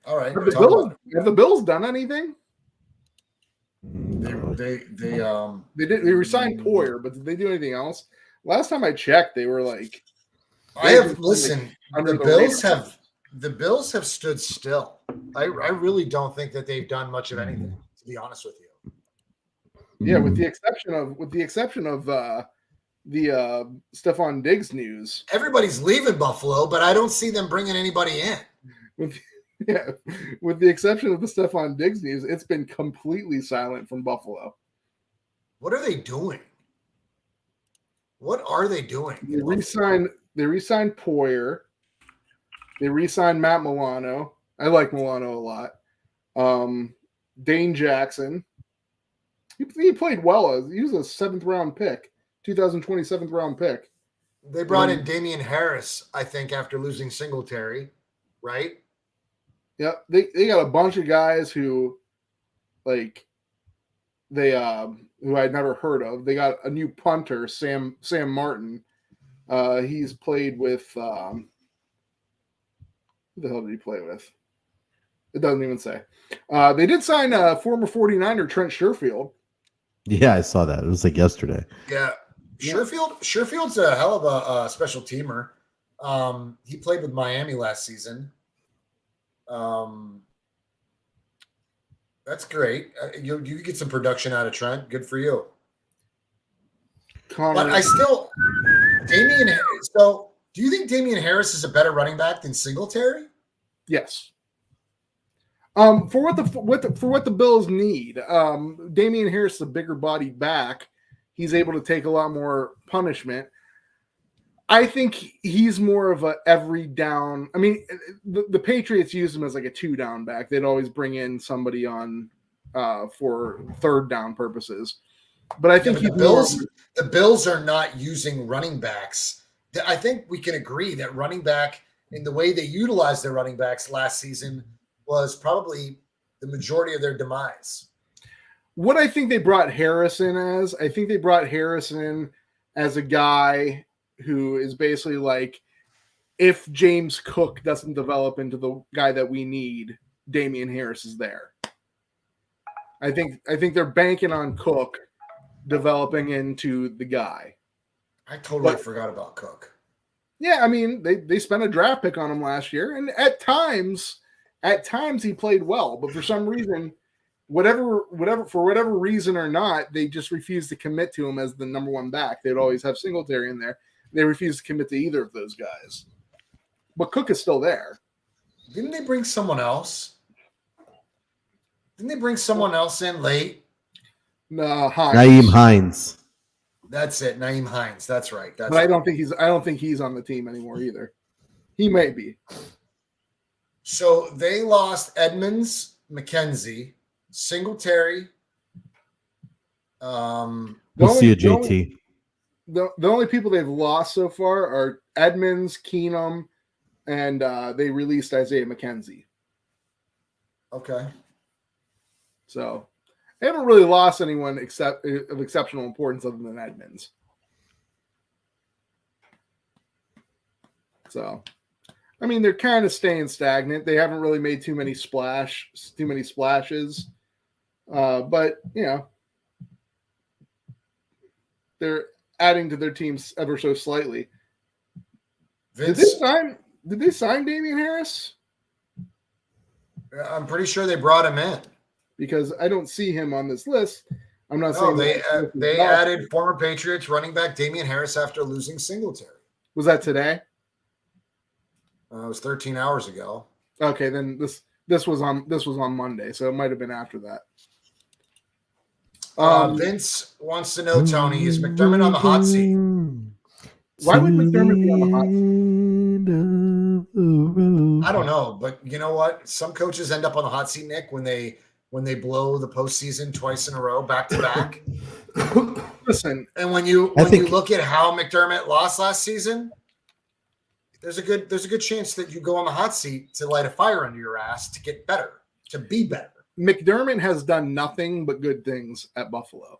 All right. Have the Bills done anything? They resigned Poyer, but did they do anything else? Last time I checked, they were like. The Bills have stood still. I really don't think that they've done much of anything, to be honest with you. Yeah, with the exception of the Stephon Diggs news. Everybody's leaving Buffalo, but I don't see them bringing anybody in. With the exception of the Stephon Diggs news, it's been completely silent from Buffalo. What are they doing? What are they doing? They re-signed Poyer. They re-signed Matt Milano. I like Milano a lot. Dane Jackson. He played well. He was a 7th round pick. 2027th round pick. They brought in Damian Harris, I think, after losing Singletary, right? Yep. They got a bunch of guys who I'd never heard of. They got a new punter, Sam Martin. He's played with who the hell did he play with? It doesn't even say. They did sign a former 49er, Trent Sherfield. Yeah, I saw that. It was like yesterday. Yeah. Sherfield's a hell of a special teamer. He played with Miami last season. That's great. You get some production out of Trent. Good for you. But I still Damian Harris. So, do you think Damian Harris is a better running back than Singletary? Yes. For what the Bills need, Damian Harris is a bigger bodied back. He's able to take a lot more punishment. I think he's more of a every down. I mean, the Patriots used him as like a 2-down back. They'd always bring in somebody on for 3rd down purposes. But I think the Bills are not using running backs. I think we can agree that running back in the way they utilized their running backs last season was probably the majority of their demise. What I think they brought Harrison as, as a guy who is basically like, if James Cook doesn't develop into the guy that we need, Damian Harris is there. I think they're banking on Cook developing into the guy. I totally forgot about Cook. Yeah, I mean, they spent a draft pick on him last year, and at times he played well, but for some reason, for whatever reason or not, they just refused to commit to him as the number one back. They'd always have Singletary in there. They refused to commit to either of those guys. But Cook is still there. Didn't they bring someone else? Didn't they bring someone else in late? No, Hines. Naeem Hines. That's it, Naeem Hines. That's right. But I don't think he's on the team anymore either. He may be. So they lost Edmonds, McKenzie, Singletary. We'll see a JT. The only people they've lost so far are Edmonds, Keenum, and they released Isaiah McKenzie. Okay. So they haven't really lost anyone of exceptional importance other than Edmonds. So, I mean, they're kind of staying stagnant. They haven't really made too many splashes. But, you know, they're adding to their teams ever so slightly. Did they sign Damian Harris? I'm pretty sure they brought him in. Because I don't see him on this list. I'm not No, saying they added former Patriots running back Damian Harris after losing Singletary. Was that today? It was 13 hours ago. Okay, then this was on Monday, so it might have been after that. Vince wants to know, Tony, is McDermott on the hot seat? Why would McDermott be on the hot seat? I don't know, but you know what? Some coaches end up on the hot seat, Nick, when they blow the postseason twice in a row, back to back. Listen, and when you look at how McDermott lost last season, there's a good chance that you go on the hot seat to light a fire under your ass to get better, to be better. McDermott has done nothing but good things at Buffalo.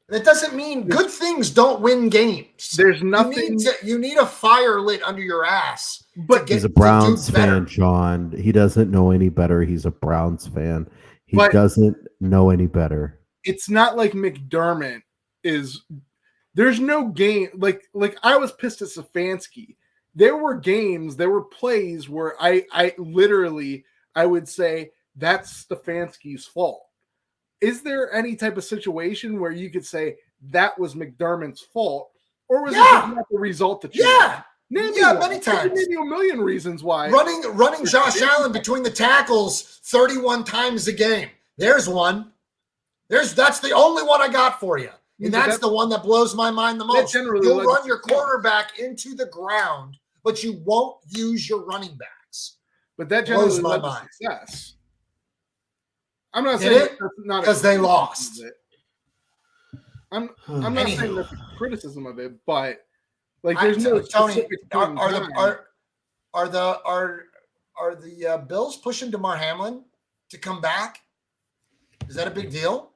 That doesn't mean good things don't win games. There's nothing. You need a fire lit under your ass. But he's a Browns fan, John. He doesn't know any better. He's a Browns fan. He doesn't know any better. It's not like McDermott is. There's no game like I was pissed at Stefanski. There were games, there were plays where I literally would say that's Stefanski's fault. Is there any type of situation where you could say that was McDermott's fault, or was it just not the result that you many times. Maybe a million reasons why. Running Josh Allen between the tackles 31 times a game. There's one. That's the only one I got for you. And that's the one that blows my mind the most. You'll run your quarterback into the ground, but you won't use your running backs. But that generally blows my led to mind. Success. I'm not saying that's not because they lost. I'm not saying that's a criticism of it, but like there's no Tony. Are the Bills pushing DeMar Hamlin to come back? Is that a big deal?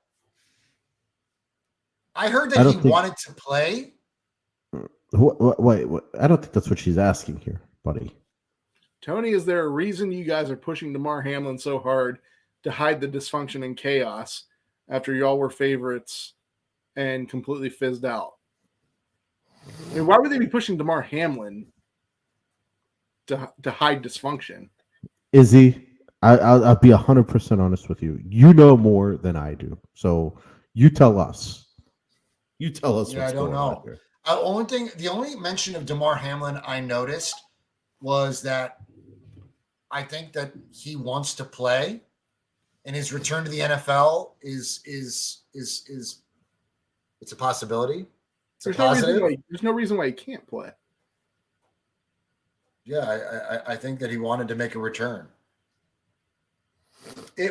I heard that he wanted to play. Wait, I don't think that's what she's asking here, buddy. Tony, is there a reason you guys are pushing DeMar Hamlin so hard to hide the dysfunction and chaos after y'all were favorites and completely fizzed out? And why would they be pushing DeMar Hamlin to hide dysfunction? Izzy, I'll be 100% honest with you. You know more than I do, so you tell us. You tell us. Yeah, I don't know. The only mention of DeMar Hamlin I noticed was that I think that he wants to play, and his return to the NFL is it's a possibility. There's no reason why he can't play. Yeah, I think that he wanted to make a return.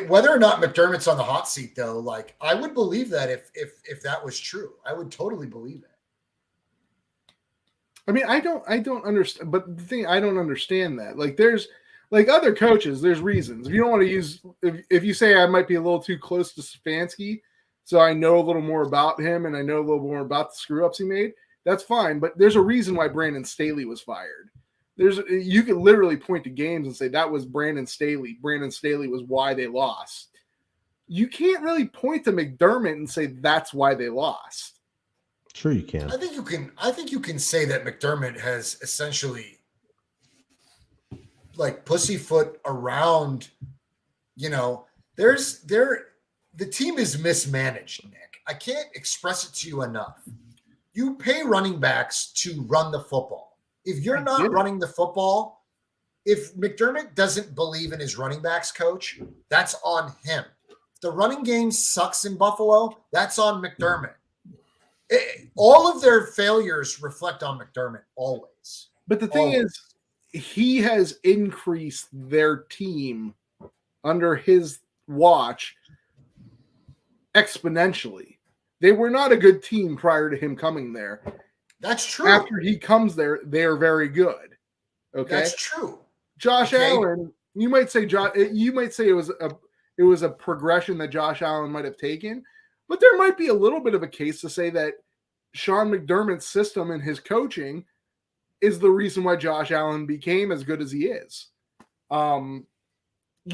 Whether or not McDermott's on the hot seat, though, like I would believe that if that was true, I would totally believe it. I mean, I don't understand, but the thing I don't understand that like there's like other coaches, there's reasons. If you don't want to use, if you say I might be a little too close to Stefanski, so I know a little more about him and I know a little more about the screw ups he made, that's fine. But there's a reason why Brandon Staley was fired. You could literally point to games and say that was Brandon Staley. Brandon Staley was why they lost. You can't really point to McDermott and say that's why they lost. Sure, you can. I think you can say that McDermott has essentially like pussyfoot around. The team is mismanaged, Nick. I can't express it to you enough. You pay running backs to run the football. If you're not running the football, if McDermott doesn't believe in his running backs coach, that's on him. If the running game sucks in Buffalo, that's on McDermott. All of their failures reflect on McDermott always. But the thing is, he has increased their team under his watch exponentially. They were not a good team prior to him coming there. That's true. After he comes there, they are very good. Okay, that's true. Josh Allen, you might say it was a progression that Josh Allen might have taken, but there might be a little bit of a case to say that Sean McDermott's system and his coaching is the reason why Josh Allen became as good as he is. You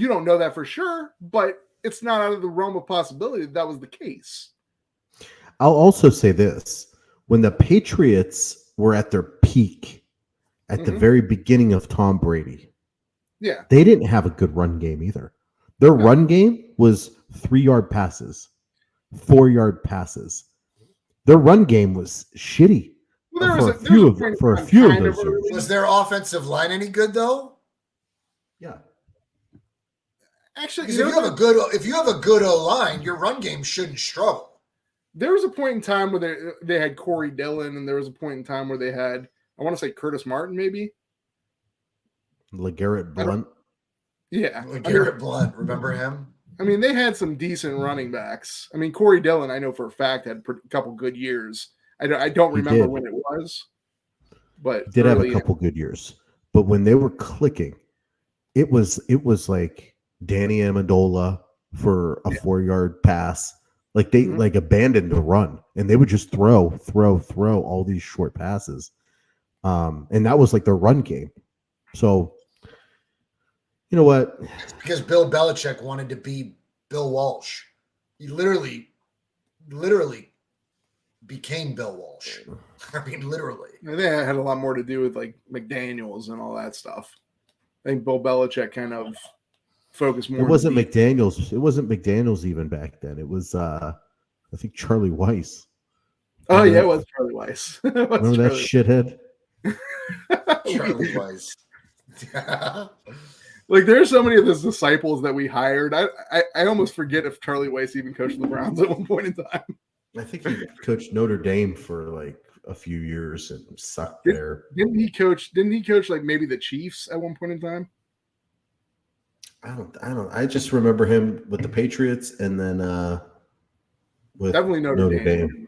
don't know that for sure, but it's not out of the realm of possibility that was the case. I'll also say this. When the Patriots were at their peak at the very beginning of Tom Brady, they didn't have a good run game either. Their run game was 3-yard passes, 4-yard passes. Their run game was shitty for a few of those years. Was their offensive line any good though? Yeah. Actually, if you have a good O-line, your run game shouldn't struggle. There was a point in time where they had Corey Dillon, and there was a point in time where they had, I want to say Curtis Martin, maybe. LeGarrette Blount. Yeah. LeGarrette Blount, remember him? I mean, they had some decent running backs. I mean, Corey Dillon, I know for a fact, had a couple good years. I don't remember when it was, but he did have a couple good years. But when they were clicking, it was like Danny Amendola for a 4-yard pass. Like they abandoned the run, and they would just throw all these short passes. And that was like their run game. So, you know what? It's because Bill Belichick wanted to be Bill Walsh. He literally became Bill Walsh. I mean, literally. I think that had a lot more to do with like McDaniels and all that stuff. I think Bill Belichick kind of focused more. It wasn't McDaniels. It wasn't McDaniels even back then. It was, I think, Charlie Weiss. Oh, yeah, it was Charlie Weiss. Remember that shithead? Charlie Weiss. Like, there's so many of those disciples that we hired. I almost forget if Charlie Weiss even coached the Browns at one point in time. I think he coached Notre Dame for like a few years and sucked there. Didn't he coach like maybe the Chiefs at one point in time? I don't. I just remember him with the Patriots and then with definitely Notre Dame.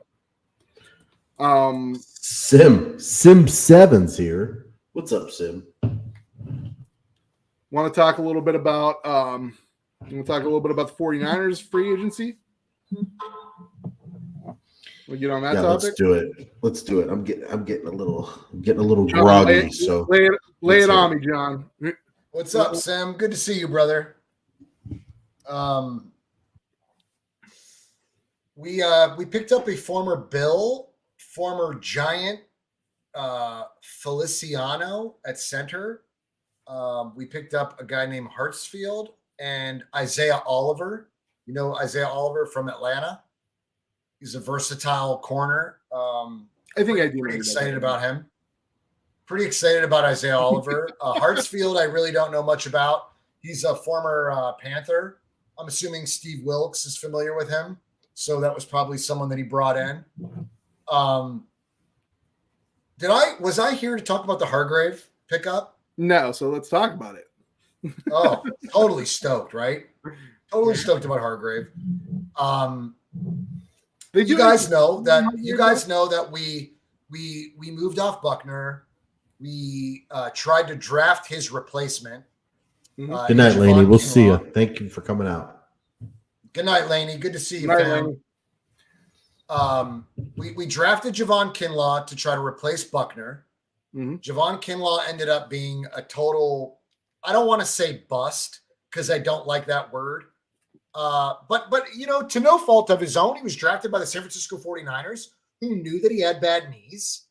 Sim 7's here. What's up, Sim? Want to talk a little bit about the 49ers free agency? We'll get on that topic. Let's do it. I'm getting a little John, groggy. Lay it on me, John. What's up, Sam? Good to see you, brother. We picked up a former Giant, Feliciano at center. We picked up a guy named Hartsfield and Isaiah Oliver. You know Isaiah Oliver from Atlanta? He's a versatile corner. I think I'm pretty excited about him. Pretty excited about Isaiah Oliver. Hartsfield, I really don't know much about. He's a former Panther. I'm assuming Steve Wilkes is familiar with him. So that was probably someone that he brought in. Was I here to talk about the Hargrave pickup? No, so let's talk about it. Oh, totally stoked, right? Totally stoked about Hargrave. You guys know that we moved off Buckner. We tried to draft his replacement. Good night, Laney. We'll see you. Thank you for coming out. Good night, Laney. Good to see you, fam. We drafted Javon Kinlaw to try to replace Buckner. Mm-hmm. Javon Kinlaw ended up being a total, I don't want to say bust because I don't like that word. But to no fault of his own, he was drafted by the San Francisco 49ers, who knew that he had bad knees.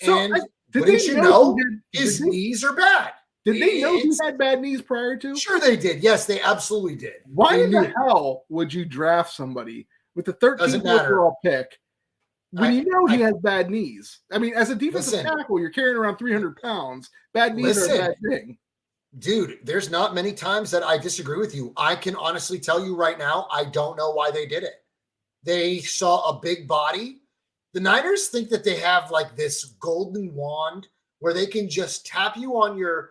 So, And did wouldn't they you know know, he his did, knees are bad. did they know he It's- had bad knees prior to? Sure they did. Yes, they absolutely did. Why They in knew. the hell would you draft somebody with the 13th Doesn't matter. overall pick when you know he I- has bad knees? I mean, as a defensive Listen. tackle, you're carrying around 300 pounds. Bad knees are a bad thing. Dude, there's not many times that I disagree with you. I can honestly tell you right now, I don't know why they did it. They saw a big body. The Niners think that they have like this golden wand where they can just tap you on your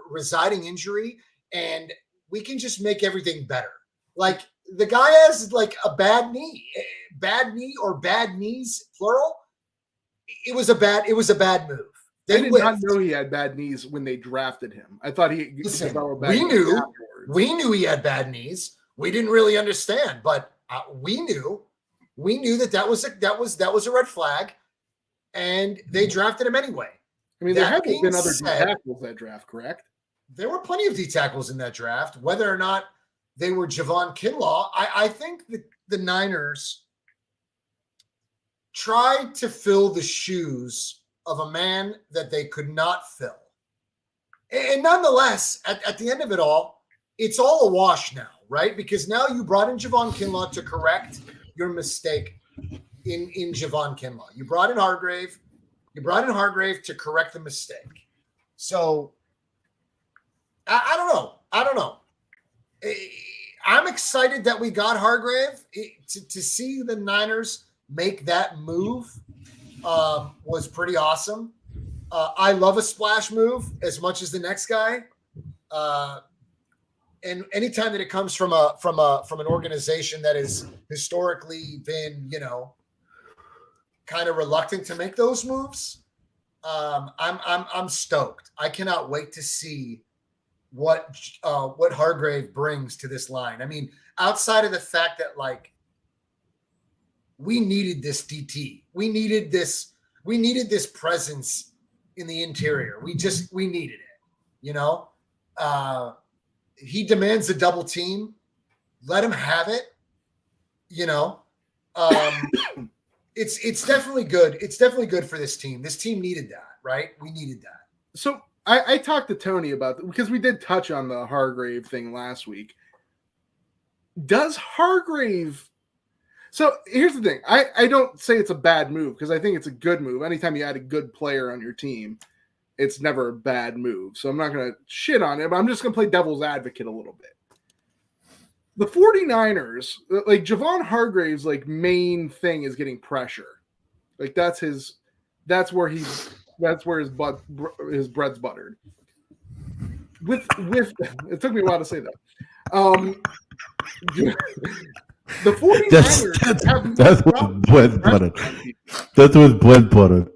residing injury and we can just make everything better. Like the guy has like a bad knee or bad knees plural. It was a bad move. I did not know he had bad knees when they drafted him. I thought he developed bad knees afterwards. We knew he had bad knees. We didn't really understand, but we knew that was a red flag, and they drafted him anyway. I mean, there haven't been other D tackles that draft, correct? There were plenty of D tackles in that draft. Whether or not they were Javon Kinlaw, I think the Niners tried to fill the shoes of a man that they could not fill. And nonetheless, at the end of it all, it's all a wash now, right? Because now you brought in Javon Kinlaw to correct your mistake in Javon Kinlaw. You brought in Hargrave. You brought in Hargrave to correct the mistake. So I don't know. I'm excited that we got Hargrave. To see the Niners make that move was pretty awesome. I love a splash move as much as the next guy. And anytime that it comes from an organization that has historically been, kind of reluctant to make those moves, I'm stoked. I cannot wait to see what Hargrave brings to this line. I mean, outside of the fact that like we needed this DT, we needed this presence in the interior. We needed it. He demands a double team. Let him have it. It's definitely good. It's definitely good for this team. This team needed that, right? We needed that. So I talked to Tony about that because we did touch on the Hargrave thing last week. Does Hargrave? So here's the thing. I don't say it's a bad move because I think it's a good move. Anytime you add a good player on your team, it's never a bad move. So I'm not going to shit on it, but I'm just going to play devil's advocate a little bit. The 49ers, like Javon Hargrave's like main thing is getting pressure. Like that's where his bread's buttered. With it took me a while to say that. The 49ers that's with bread butter. That's with bread butter.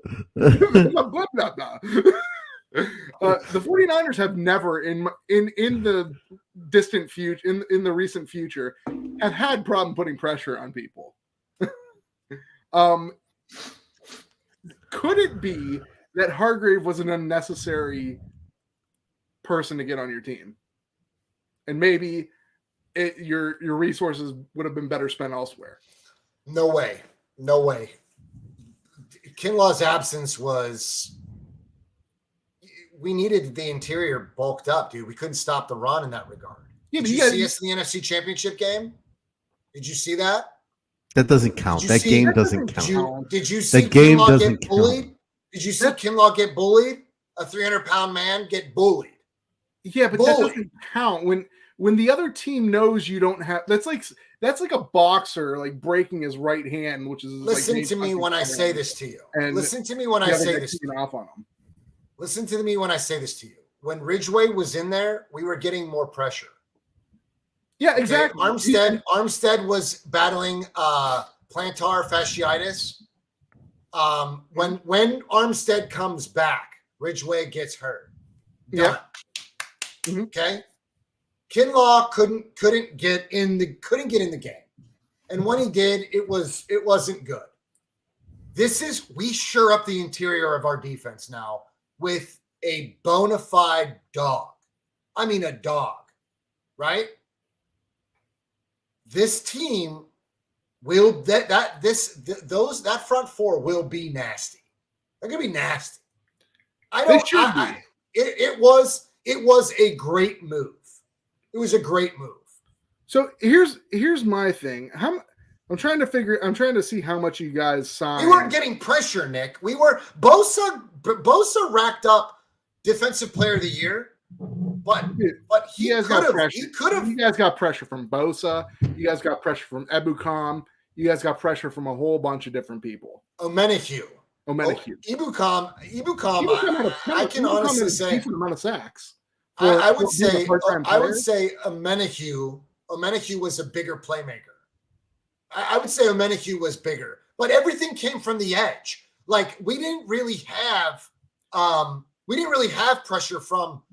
The 49ers have never in the distant future, in the recent future, have had problem putting pressure on people. Could it be that Hargrave was an unnecessary person to get on your team, and maybe your resources would have been better spent elsewhere? No way. Kinlaw's absence was. We needed the interior bulked up, dude. We couldn't stop the run in that regard. Yeah, Did you see us in the NFC Championship game? Did you see that? That doesn't count. That game doesn't count. Did you see the game Kinlaw doesn't get bullied? count. Did you see Kinlaw get bullied? A 300-pound man get bullied. Yeah, but that doesn't count when the other team knows you don't have. That's like a boxer like breaking his right hand, which is. Listen to me when I say this to you. Listen to me when I say this. Off on him. Listen to me when I say this to you. When Ridgeway was in there, we were getting more pressure. Yeah, exactly. Okay? Armstead was battling plantar fasciitis. When Armstead comes back, Ridgeway gets hurt. Done. Yeah. Mm-hmm. Okay. Kinlaw couldn't get in the game, and when he did, it wasn't good. We sure up the interior of our defense now with a bona fide dog. I mean, a dog, right? This team that front four will be nasty. They're gonna be nasty. It was a great move. It was a great move. So here's my thing. I'm trying to see how much you guys signed. We weren't getting pressure, Nick. Bosa racked up Defensive Player of the Year, but he could have. You guys got pressure from Bosa. You guys got pressure from Ebukam. You guys got pressure from a whole bunch of different people. Omenihu. Ibukam. I can honestly say a decent amount of sacks. I would say Omenihu was a bigger playmaker. I would say Omenihu was bigger, but everything came from the edge. Like we didn't really have pressure from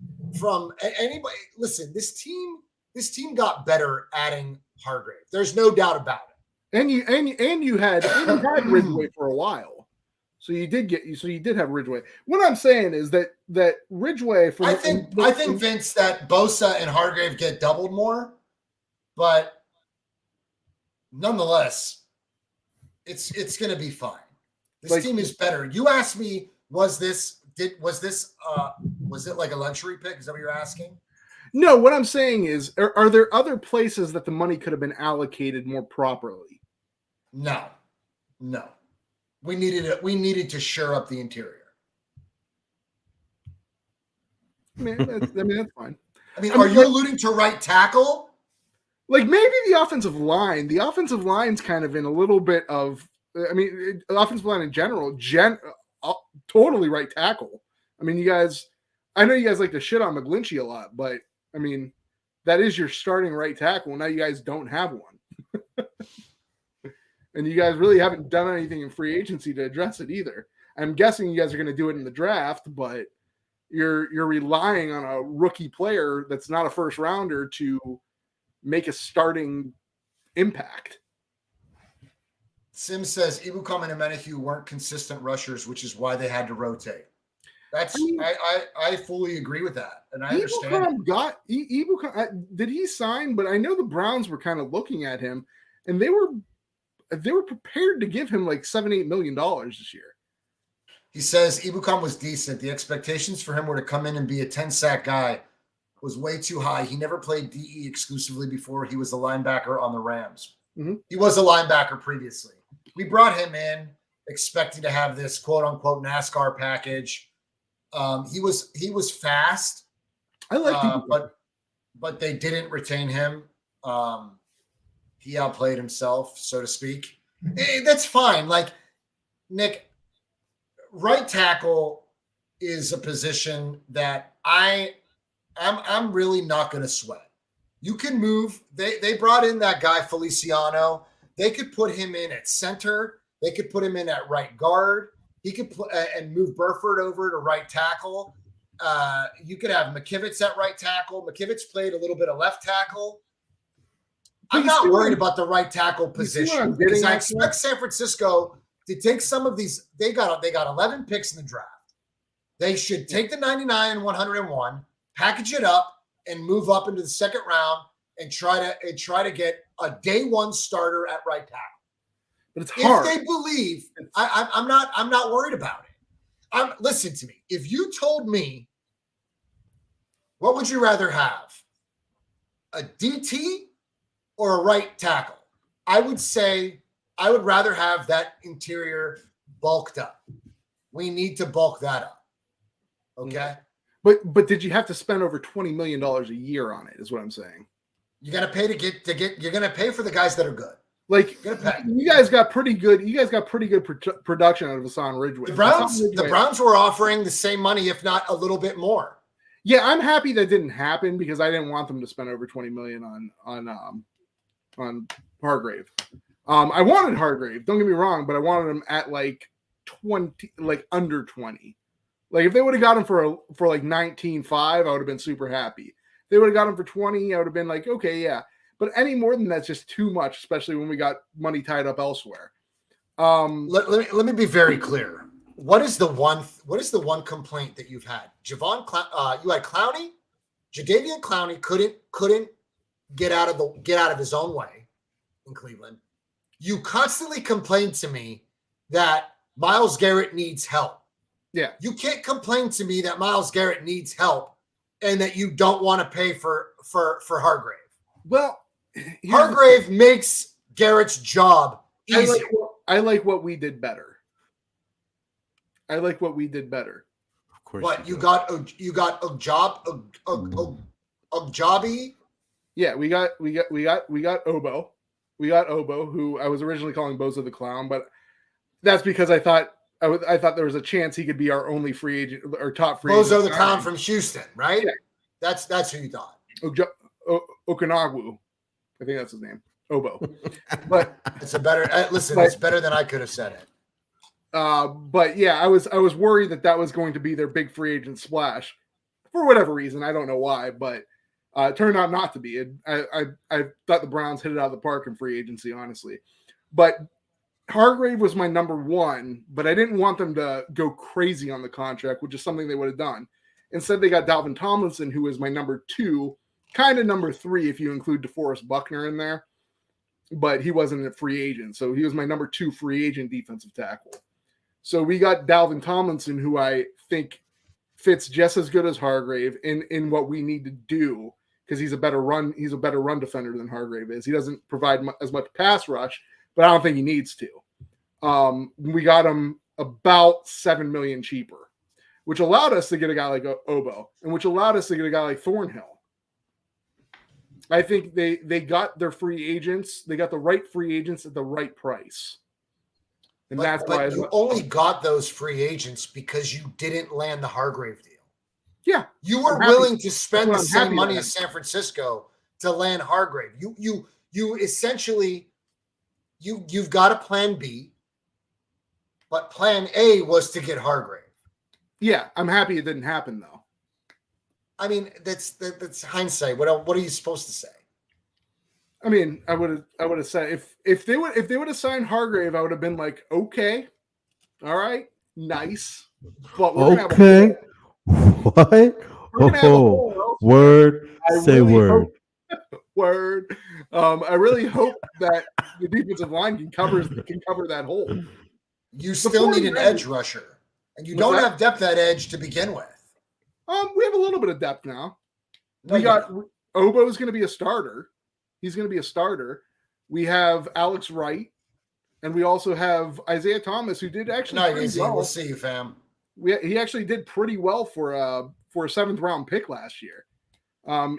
anybody. Listen, this team got better adding Hargrave. There's no doubt about it. And you had Ridgeway for a while, so you did have Ridgeway. What I'm saying is that Ridgeway. I think Vince, that Bosa and Hargrave get doubled more, but nonetheless, it's going to be fine. This team is better. You asked me, was it like a luxury pick? Is that what you're asking? No, what I'm saying is, are there other places that the money could have been allocated more properly? No. We needed to shore up the interior. That's fine. Are you alluding to right tackle? Like maybe the offensive line. The offensive line's kind of in a little bit of. The offensive line in general, totally right tackle. You guys. I know you guys like to shit on McGlinchey a lot, but that is your starting right tackle. Now you guys don't have one. And you guys really haven't done anything in free agency to address it either. I'm guessing you guys are going to do it in the draft, but you're relying on a rookie player that's not a first rounder to make a starting impact. Sim says Ibukam and Omenihu weren't consistent rushers, which is why they had to rotate. I fully agree with that, and I understand. Ibukam did he sign? But I know the Browns were kind of looking at him, and they were prepared to give him like $7-8 million this year. He says Ibukam was decent. The expectations for him were to come in and be a 10-sack guy was way too high. He never played DE exclusively before. He was the linebacker on the Rams. Mm-hmm. He was a linebacker previously. We brought him in expecting to have this quote unquote NASCAR package. He was fast. I like but they didn't retain him. He outplayed himself, so to speak. That's fine. Like Nick, right tackle is a position that I'm really not going to sweat. You can move. They brought in that guy Feliciano. They could put him in at center. They could put him in at right guard. He could and move Burford over to right tackle. You could have McKivitz at right tackle. McKivitz played a little bit of left tackle. I'm not worried about the right tackle position because I expect San Francisco to take some of these. They got 11 picks in the draft. They should take the 99 and 101, package it up, and move up into the second round and try to get a day one starter at right tackle. But it's hard. If they believe, I'm not worried about it. Listen to me. If you told me, what would you rather have, a DT or a right tackle? I would say I would rather have that interior bulked up. We need to bulk that up. Okay. But did you have to spend over $20 million a year on it? Is what I'm saying. You got to pay to get. You're going to pay for the guys that are good. Like you guys got pretty good. You guys got pretty good production out of Hassan Ridgeway. The Browns were offering the same money, if not a little bit more. Yeah, I'm happy that didn't happen because I didn't want them to spend over $20 million on Hargrave. I wanted Hargrave. Don't get me wrong, but I wanted him at like 20, like under 20. Like if they would have got him for like 19.5, I would have been super happy. If they would have got him for 20, I would have been like, okay, yeah. But any more than that's just too much, especially when we got money tied up elsewhere. Let me be very clear. What is the one complaint that you've had? You had Clowney, Jadeveon Clowney couldn't get out of his own way in Cleveland. You constantly complain to me that Myles Garrett needs help. Yeah. You can't complain to me that Myles Garrett needs help and that you don't want to pay for Hargrave. Well, Hargrave makes Garrett's job easier. I like what we did better. I like what we did better. Of course. What you got Ogjabi? Yeah, we got Obo. We got Obo, who I was originally calling Bozo the Clown, but that's because I thought there was a chance he could be our only free agent or top free agent. Bozo the Clown from Houston, right? Yeah. That's who you thought. Okanagwu. I think that's his name. Obo. But it's a better listen, it's better than I could have said it. But yeah, I was worried that was going to be their big free agent splash for whatever reason. I don't know why, but it turned out not to be. I thought the Browns hit it out of the park in free agency, honestly. But Hargrave was my number one, but I didn't want them to go crazy on the contract, which is something they would have done. Instead, they got Dalvin Tomlinson, who is my number two, kind of number three if you include DeForest Buckner in there. But he wasn't a free agent, so he was my number two free agent defensive tackle. So we got Dalvin Tomlinson, who I think fits just as good as Hargrave in what we need to do, because he's a better run defender than Hargrave is. He doesn't provide as much pass rush, but I don't think he needs to. We got him about $7 million cheaper, which allowed us to get a guy like Obo, and which allowed us to get a guy like Thornhill. I think they got their free agents. They got the right free agents at the right price. And that's why you only got those free agents because you didn't land the Hargrave deal. Yeah. You were willing to spend the same money as San Francisco to land Hargrave. You essentially you've got a plan B, but plan A was to get Hargrave. Yeah, I'm happy it didn't happen though. I mean, that's hindsight. What are you supposed to say? I mean, I would have said if they would have signed Hargrave, I would have been like, okay, all right, nice. But we're okay. What? Oh, word. Say word. Word. I really hope that the defensive line can cover that hole. You still need an edge rusher, and you don't have depth at edge to begin with. We have a little bit of depth now. We got Obo's going to be a starter. He's going to be a starter. We have Alex Wright, and we also have Isaiah Thomas, who did actually. Not easy. Well. We'll see you, fam. He actually did pretty well for a seventh round pick last year.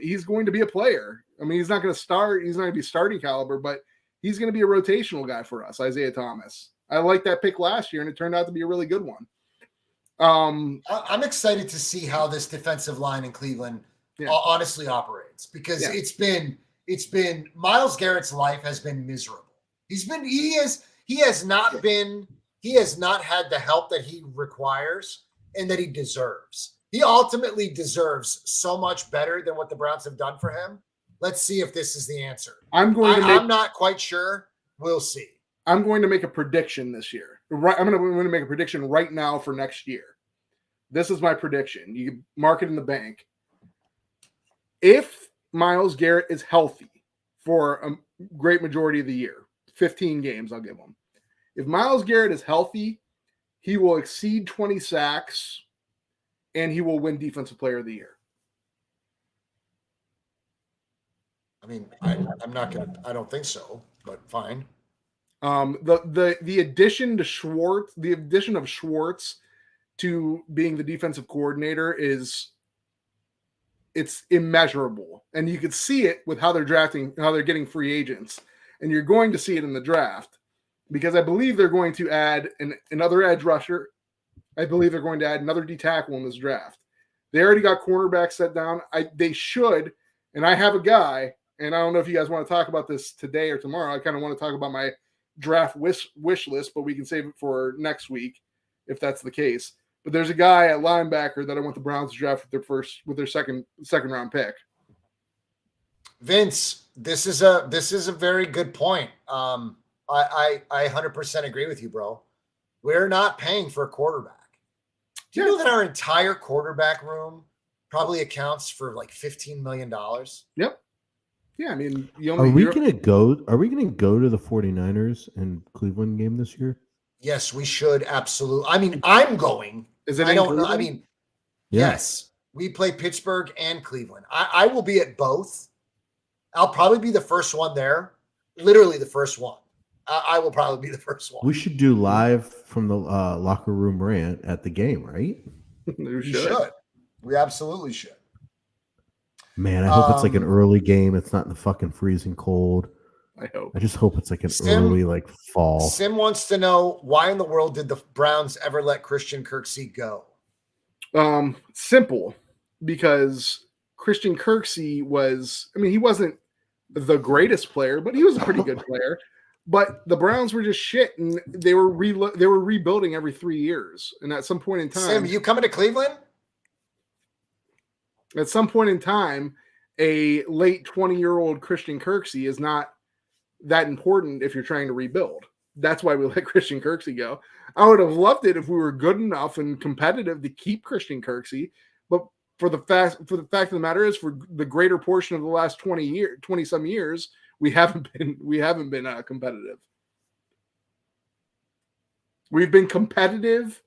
He's going to be a player. I mean, he's not going to start. He's not going to be starting caliber, but he's going to be a rotational guy for us, Isaiah Thomas. I liked that pick last year, and it turned out to be a really good one. I'm excited to see how this defensive line in Cleveland honestly operates, because it's been Myles Garrett's life has been miserable. He has not had the help that he requires and that he deserves. He ultimately deserves so much better than what the Browns have done for him. Let's see if this is the answer. I'm not quite sure. We'll see. I'm going to make a prediction this year. I'm going to make a prediction right now for next year. This is my prediction. You can mark it in the bank. If Myles Garrett is healthy for a great majority of the year, 15 games I'll give him. If Myles Garrett is healthy, he will exceed 20 sacks, and he will win Defensive Player of the Year. I mean, I'm not going to – I don't think so, but fine. The addition to Schwartz, the addition of Schwartz to being the defensive coordinator it's immeasurable. And you could see it with how they're drafting, how they're getting free agents. And you're going to see it in the draft, because I believe they're going to add another edge rusher. I believe they're going to add another D tackle in this draft. They already got cornerbacks set down. They should, and I have a guy, and I don't know if you guys want to talk about this today or tomorrow. I kind of want to talk about my draft wish list, but we can save it for next week if that's the case. But there's a guy at linebacker that I want the Browns to draft with their second round pick. Vince, this is a very good point. I 100% agree with you, bro. We're not paying for a quarterback. Do you know that our entire quarterback room probably accounts for like $15 million? Yep. Yeah, I mean, Are we gonna go? Are we gonna go to the 49ers and Cleveland game this year? Yes, we should absolutely. I mean, I'm going. Is it I in don't know. I Cleveland? mean, Yeah. yes, we play Pittsburgh and Cleveland. I will be at both. I'll probably be the first one there. Literally the first one. I will probably be the first one. We should do live from the locker room rant at the game, right? We We should. We absolutely should. Man, I hope it's like an early game. It's not in the fucking freezing cold. I hope. I just hope it's like an early like fall. Sim wants to know, why in the world did the Browns ever let Christian Kirksey go? Simple, because Christian Kirksey was, I mean, he wasn't the greatest player, but he was a pretty good player. But the Browns were just shit, and they were rebuilding every 3 years. And at some point in time, Sim, you coming to Cleveland? At some point in time, a late 20-year-old Christian Kirksey is not that important if you're trying to rebuild. That's why we let Christian Kirksey go. I would have loved it if we were good enough and competitive to keep Christian Kirksey, but for the fact of the matter is, for the greater portion of the last 20 some years, we haven't been competitive. We've been competitive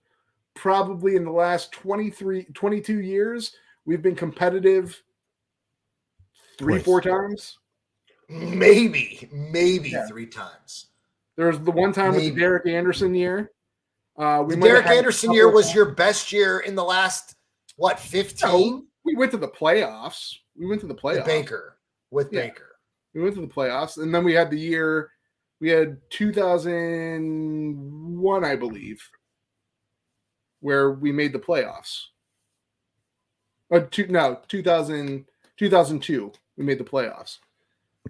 probably in the last 22 years. We've been competitive Twice. 4 times. Maybe Yeah. 3 times. There was the one time with the Derek Anderson year. The Derek Anderson year was your best year in the last, 15? No, we went to the playoffs. With Baker. Baker. We went to the playoffs, and then we had 2001, I believe, where we made the playoffs. 2002, we made the playoffs.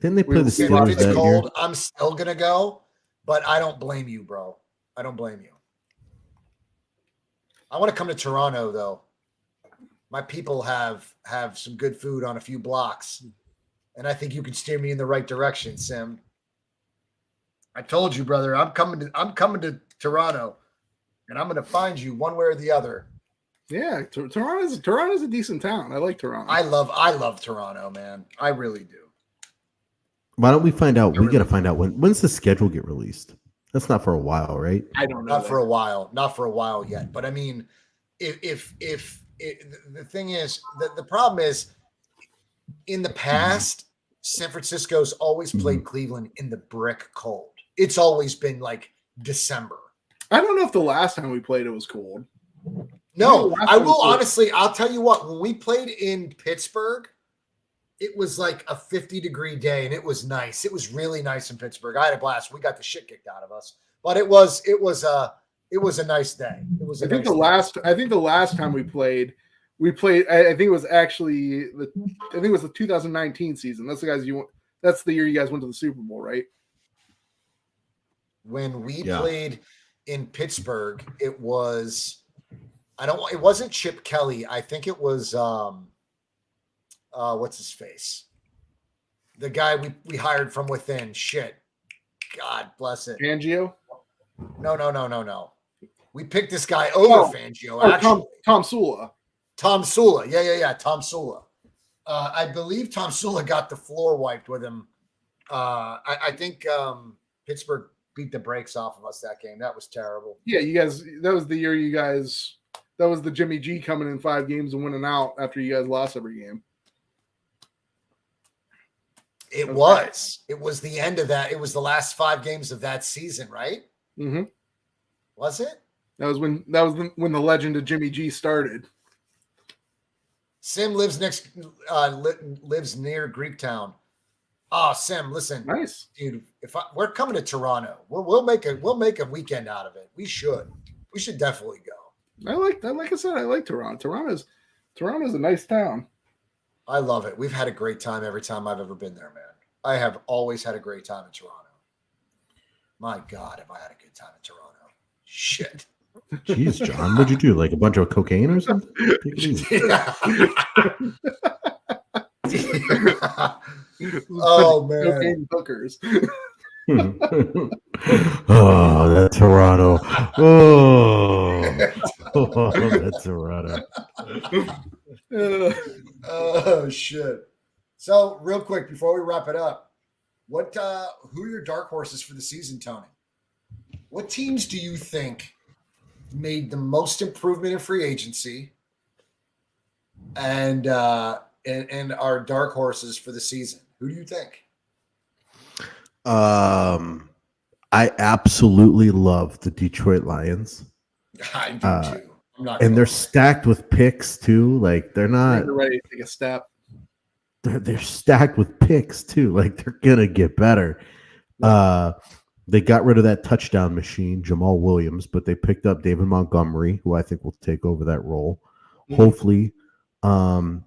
Didn't they play the If Steelers it's that cold, year? I'm still gonna go, but I don't blame you, bro. I don't blame you. I want to come to Toronto though. My people have some good food on a few blocks, and I think you can steer me in the right direction, Sim. I told you, brother. I'm coming to Toronto, and I'm gonna find you one way or the other. Yeah, Toronto's a decent town. I like Toronto. I love Toronto, man. I really do. Why don't we find out? We got to find out when's the schedule get released. That's not for a while, right? I don't know. Not for a while yet. But I mean, if the thing is, the problem is, in the past, San Francisco's always played Cleveland in the brick cold. It's always been like December. I don't know if the last time we played it was cold. No, I will honestly, I'll tell you what, when we played in Pittsburgh, it was like a 50-degree day, and it was nice. It was really nice in Pittsburgh. I had a blast. We got the shit kicked out of us, but it was a nice day. I think the last time we played. I think it was the 2019 season. That's That's the year you guys went to the Super Bowl, right? When we played in Pittsburgh, it wasn't Chip Kelly. I think it was what's his face? The guy we hired from within. Shit. God bless it. Fangio? No. We picked this guy over Fangio, actually. Tom Sula. Tom Sula. Yeah. Tom Sula. I believe Tom Sula got the floor wiped with him. I think Pittsburgh beat the brakes off of us that game. That was terrible. Yeah, you guys. That was the year you guys. That was the Jimmy G coming in 5 games and winning out after you guys lost every game. It was the end of that. It was the last 5 games of that season, right? Mm-hmm. Was it? That was when the legend of Jimmy G started. Sim lives lives near Greektown. Oh, Sim, listen, Nice, dude. We're coming to Toronto, we'll make a weekend out of it. We should definitely go. Like I said, I like Toronto. Toronto's a nice town. I love it. We've had a great time every time I've ever been there, man. I have always had a great time in Toronto. My God, have I had a good time in Toronto? Shit. Jeez, John, what'd you do? Like a bunch of cocaine or something? Take it easy. Oh man. Cocaine hookers. Oh, that Toronto. Oh, that Toronto. Oh shit. So, real quick before we wrap it up, who are your dark horses for the season, Tony? What teams do you think made the most improvement in free agency and are dark horses for the season? Who do you think? I absolutely love the Detroit Lions. I do too. I'm not And they're lie. stacked with picks too. Like they're not. They're ready to take a step. They're stacked with picks too. Like they're gonna get better. They got rid of that touchdown machine, Jamal Williams, but they picked up David Montgomery, who I think will take over that role. Mm-hmm. Hopefully, DeAndre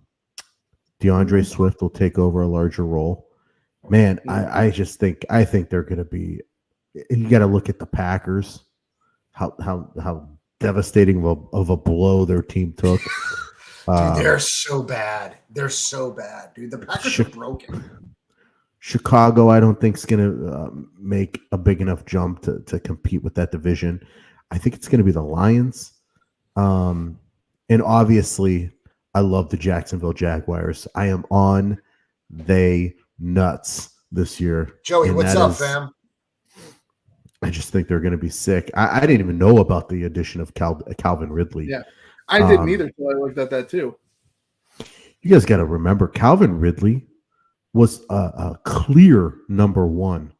Swift will take over a larger role. Man, I think they're going to be. You got to look at the Packers, how devastating of a blow their team took. Dude, they're so bad. They're so bad, dude. The Packers are broken. Chicago, I don't think is going to make a big enough jump to compete with that division. I think it's going to be the Lions, and obviously, I love the Jacksonville Jaguars. I am on they nuts this year. Joey, what's up, fam? I just think they're going to be sick. I didn't even know about the addition of Calvin Ridley. Yeah, I didn't either until I looked at that too. You guys got to remember, Calvin Ridley was a clear number one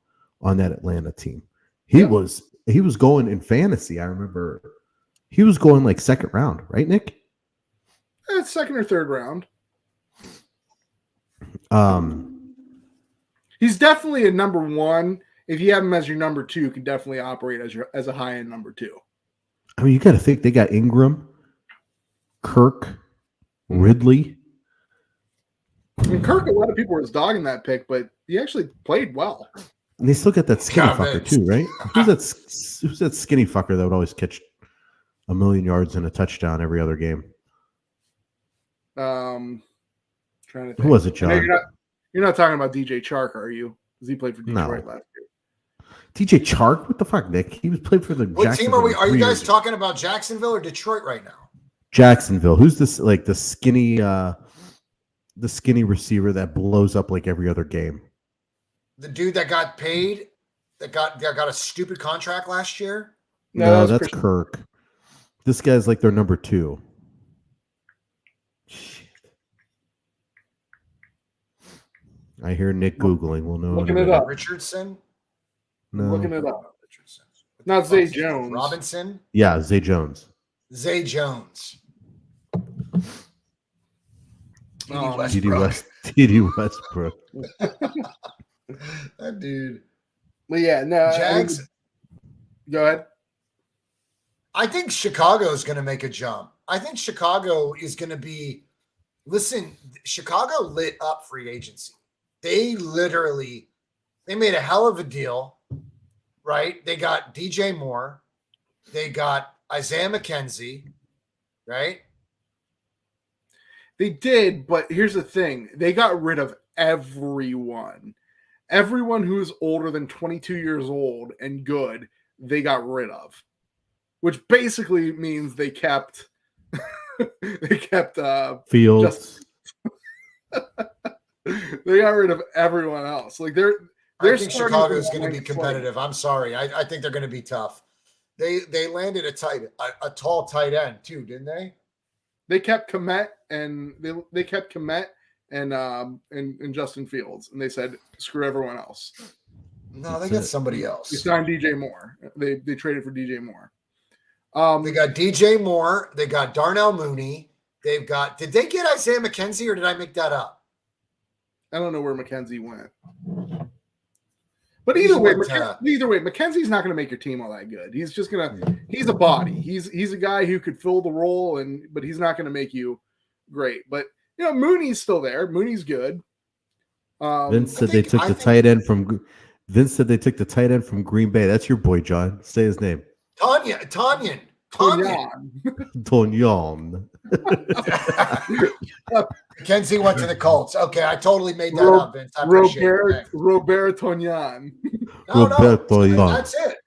on that Atlanta team. He was going in fantasy. I remember he was going like second round, right, Nick? Second or third round. He's definitely a number one. If you have him as your number two, can definitely operate as a high end number two. I mean, you got to think they got Ingram, Kirk, Ridley. And Kirk, a lot of people were dogging that pick, but he actually played well. And they still got that skinny fucker too, right? Who's that skinny fucker that would always catch 1,000,000 yards and a touchdown every other game? Trying to think. Who was it, John? You're not talking about DJ Chark, are you? Because he played for Detroit last year. DJ Chark? What the fuck, Nick? He was played for the. What team are we? Are you guys talking about Jacksonville or Detroit right now? Jacksonville. Who's this? Like the skinny receiver that blows up like every other game. The dude that got paid, that got a stupid contract last year. No, that's Kirk. This guy's like their number two. Shit. I hear Nick Googling. We'll know. Looking it up. Richardson? No. Looking it up. Richardson. Not Zay Jones. Robinson? Yeah, Zay Jones. Zay Jones. TD Westbrook. That dude. Well, yeah, no. Jags. Go ahead. I think Chicago is going to make a jump. I think Chicago is going to be. Listen, Chicago lit up free agency. They made a hell of a deal, right? They got DJ Moore. They got Isaiah McKenzie, right? They did, but here's the thing. They got rid of everyone. Everyone who is older than 22 years old and good, they got rid of. Which basically means they kept Fields. They got rid of everyone else. Like I think Chicago is going to be competitive. I'm sorry. I think they're going to be tough. They landed a tall tight end too, didn't they? They kept Komet and they kept Komet and Justin Fields, and they said screw everyone else. No, they got somebody else. They signed DJ Moore. They traded for DJ Moore. They got DJ Moore. They got Darnell Mooney. Did they get Isaiah McKenzie or did I make that up? I don't know where McKenzie went. But either way, McKenzie's not going to make your team all that good. He's just he's a body. He's a guy who could fill the role, but he's not going to make you great. But Mooney's still there. Mooney's good. Vince said they took the tight end from Green Bay. That's your boy, John. Say his name. Tonyan. Kenzie went to the Colts. Okay, I totally made that up, Vince. I appreciate it. Robert Tonyan. No, that's it.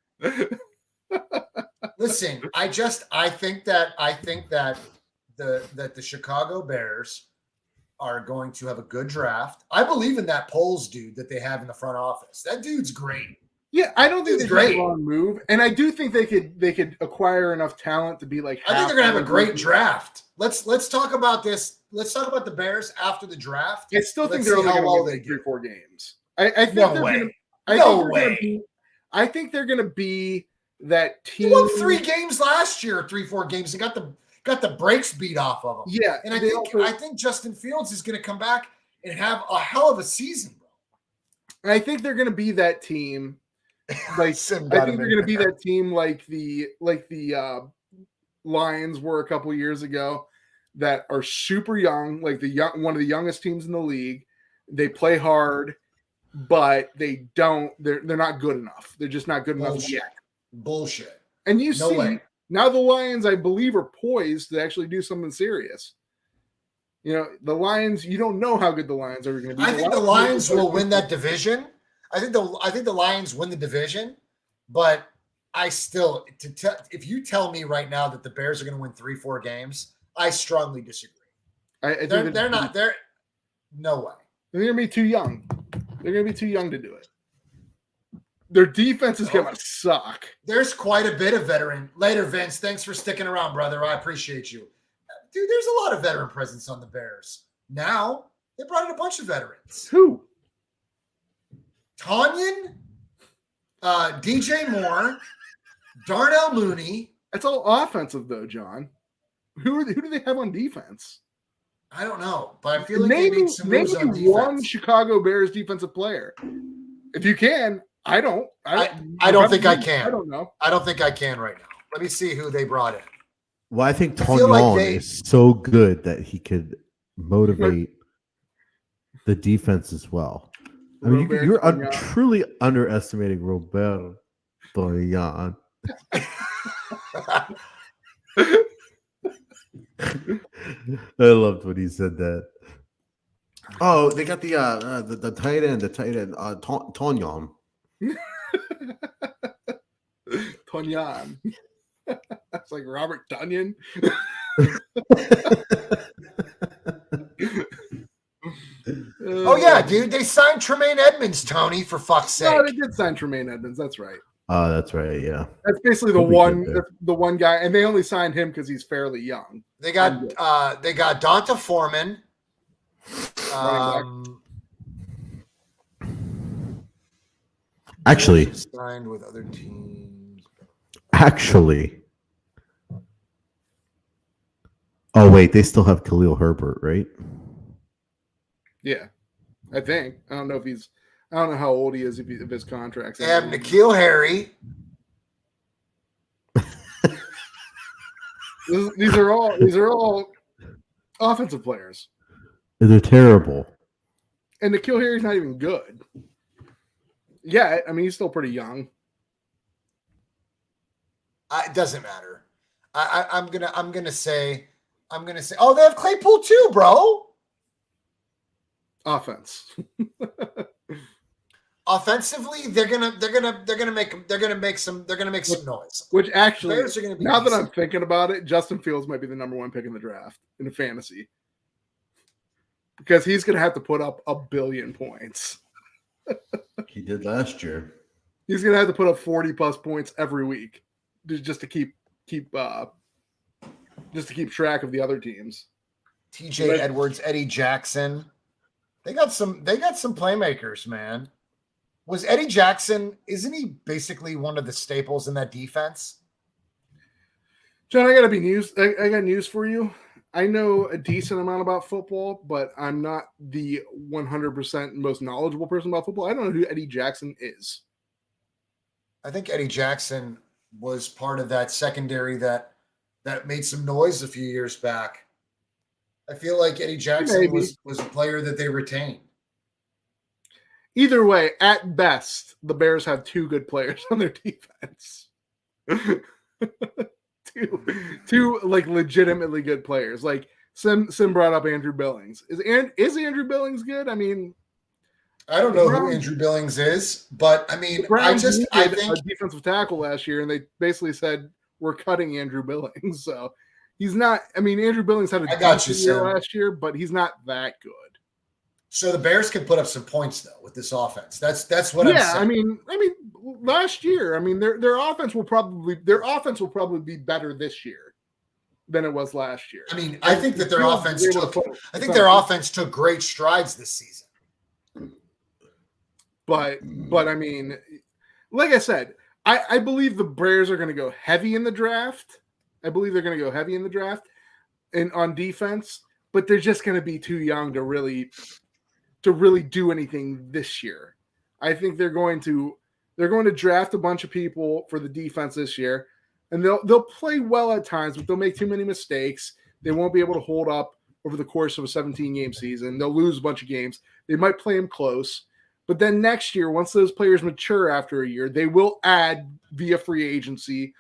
Listen, I think that the Chicago Bears are going to have a good draft. I believe in that Poles dude that they have in the front office. That dude's great. Yeah, I don't think It's they did great. the wrong move, and I do think they could acquire enough talent to be like. I think they're gonna have a great draft. Let's talk about this. Let's talk about the Bears after the draft. I still think Let's they're see only how going well to they win do. 3-4 games. I think No they're way. Gonna, I think they're going to be that team. They won 3 games last year, 3-4 games. They got the brakes beat off of them. Yeah, and I think Justin Fields is going to come back and have a hell of a season, bro. I think they're going to be that team. Like I think they're going to be that team like the Lions were a couple years ago, that are super young, like one of the youngest teams in the league. They play hard, but they're not good enough. They're just not good enough yet. Bullshit. And you see now the Lions, I believe, are poised to actually do something serious. You know, the Lions, you don't know how good the Lions are going to be. I think the Lions will win that division. I think the Lions win the division, but I still if you tell me right now that the Bears are going to win 3-4 games, I strongly disagree. I think they're not. They're no way. They're going to be too young. They're going to be too young to do it. Their defense is going to suck. There's quite a bit of veteran. Later, Vince. Thanks for sticking around, brother. I appreciate you. Dude, there's a lot of veteran presence on the Bears. Now, they brought in a bunch of veterans. Who? Tonyan, DJ Moore, Darnell Mooney. That's all offensive, though, John. Who do they have on defense? I don't know, but I feel like they made some moves on defense. One Chicago Bears defensive player. If you can, I don't think I can. I don't know. I don't think I can right now. Let me see who they brought in. Well, I think Tonyan is so good that he could motivate the defense as well. I mean, you're truly underestimating Robert Tonyan. I loved when he said that. Oh, they got the tight end, Tonyan. Tonyan. That's like Robert Tunyon. Oh yeah, dude! They signed Tremaine Edmonds, Tony, for fuck's sake. No, they did sign Tremaine Edmonds. That's right. Oh, that's right. Yeah, that's basically the one guy, and they only signed him because he's fairly young. They got Donta Foreman. Actually, signed with other teams. Actually, oh wait, they still have Khalil Herbert, right? Yeah, I think. I don't know how old he is if his contract's. They have N'Keal Harry. These are all offensive players. They're terrible. And N'Keal Harry's not even good. Yeah, I mean he's still pretty young. It doesn't matter. I'm gonna say. Oh, they have Claypool too, bro. Offense. Offensively, they're gonna make some noise. Which actually, Bears are gonna be now that I'm thinking about it, Justin Fields might be the number 1 pick in the draft in a fantasy, because he's gonna have to put up 1 billion points. He did last year. He's gonna have to put up 40+ points every week, just to keep track of the other teams. TJ Edwards, Eddie Jackson. They got some playmakers, man. Was Eddie Jackson, isn't he basically one of the staples in that defense? John, I got news for you. I know a decent amount about football, but I'm not the 100% most knowledgeable person about football. I don't know who Eddie Jackson is. I think Eddie Jackson was part of that secondary that made some noise a few years back. I feel like Eddie Jackson was a player that they retained. Either way, at best, the Bears have 2 good players on their defense. two like legitimately good players. Like Sim brought up Andrew Billings. Is Andrew Billings good? I mean, I don't know who Andrew Billings is, but I mean, I think a defensive tackle last year, and they basically said we're cutting Andrew Billings. So He's not. I mean, Andrew Billings had a got you, decent year Sam. last year, but he's not that good. So the Bears can put up some points though with this offense. That's what I'm saying. I mean, last year, I mean, their offense will probably be better this year than it was last year. I mean, I think that their offense took great strides this season. But I mean, like I said, I believe the Bears are going to go heavy in the draft. I believe they're going to go heavy in the draft and on defense, but they're just going to be too young to really do anything this year. I think they're going to draft a bunch of people for the defense this year, and they'll play well at times, but they'll make too many mistakes. They won't be able to hold up over the course of a 17-game season. They'll lose a bunch of games. They might play them close, but then next year, once those players mature after a year, they will add via free agency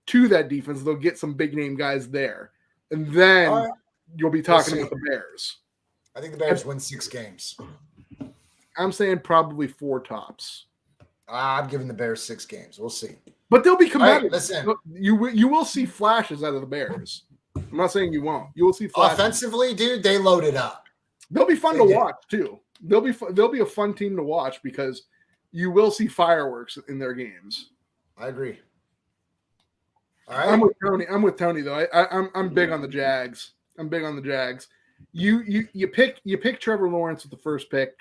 to that defense. They'll get some big-name guys there, and then you'll be talking about the Bears. I think the Bears win 6 games. I'm saying probably 4 tops. I'm giving the Bears 6 games. We'll see. But they'll be competitive. Right, listen, you will see flashes out of the Bears. I'm not saying you won't. You will see flashes. Offensively, dude, they loaded up. They'll be fun to watch too. They'll be a fun team to watch because you will see fireworks in their games. I agree. All right. I'm with Tony though. I'm big on the Jags. You pick Trevor Lawrence with the first pick.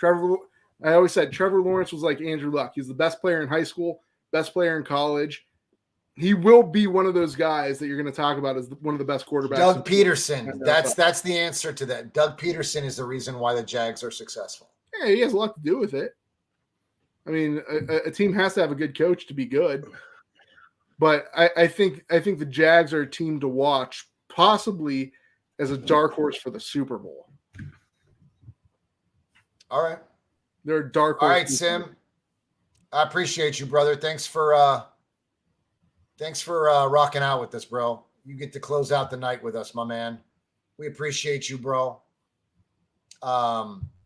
I always said Trevor Lawrence was like Andrew Luck. He's the best player in high school, best player in college. He will be one of those guys that you're going to talk about as one of the best quarterbacks. Doug Peterson. That's the answer to that. Doug Peterson is the reason why the Jags are successful. Yeah, he has a lot to do with it. I mean, a team has to have a good coach to be good. But I think the Jags are a team to watch, possibly as a dark horse for the Super Bowl. All right. They're a dark horse. All right, Sim. I appreciate you, brother. Thanks for rocking out with us, bro. You get to close out the night with us, my man. We appreciate you, bro.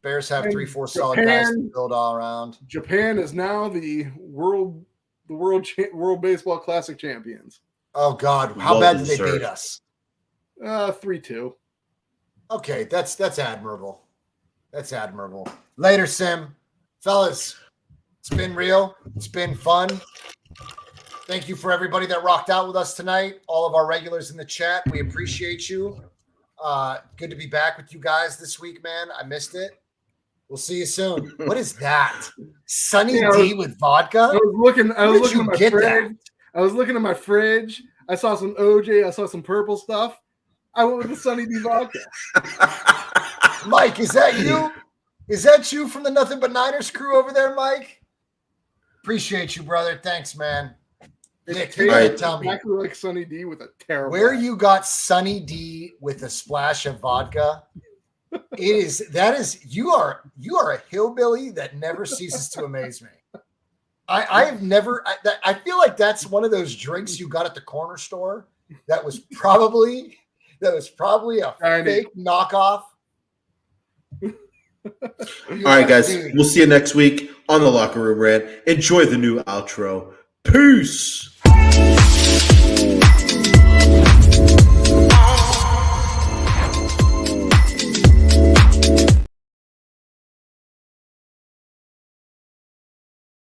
Bears have 3-4 solid guys to build all around. Japan is now the World Baseball Classic champions. Oh God, how bad did they beat us? 3-2. Okay, that's admirable. That's admirable. Later, Sim. Fellas, it's been real. It's been fun. Thank you for everybody that rocked out with us tonight. All of our regulars in the chat, we appreciate you. Good to be back with you guys this week, man. I missed it. We'll see you soon. What is that? Sunny D with vodka? I was looking at my fridge. I was looking at my fridge. I saw some OJ. I saw some purple stuff. I went with the Sunny D vodka. Mike, is that you? Is that you from the Nothing But Niners crew over there, Mike? Appreciate you, brother. Thanks, man. Nick, you gotta tell me. Exactly like Sunny D with a terrible. Where you got Sunny D with a splash of vodka? You are a hillbilly that never ceases to amaze me. I feel like that's one of those drinks you got at the corner store that was probably a fake knockoff. All right, guys. We'll see you next week on the Locker Room Rant. Enjoy the new outro. Peace.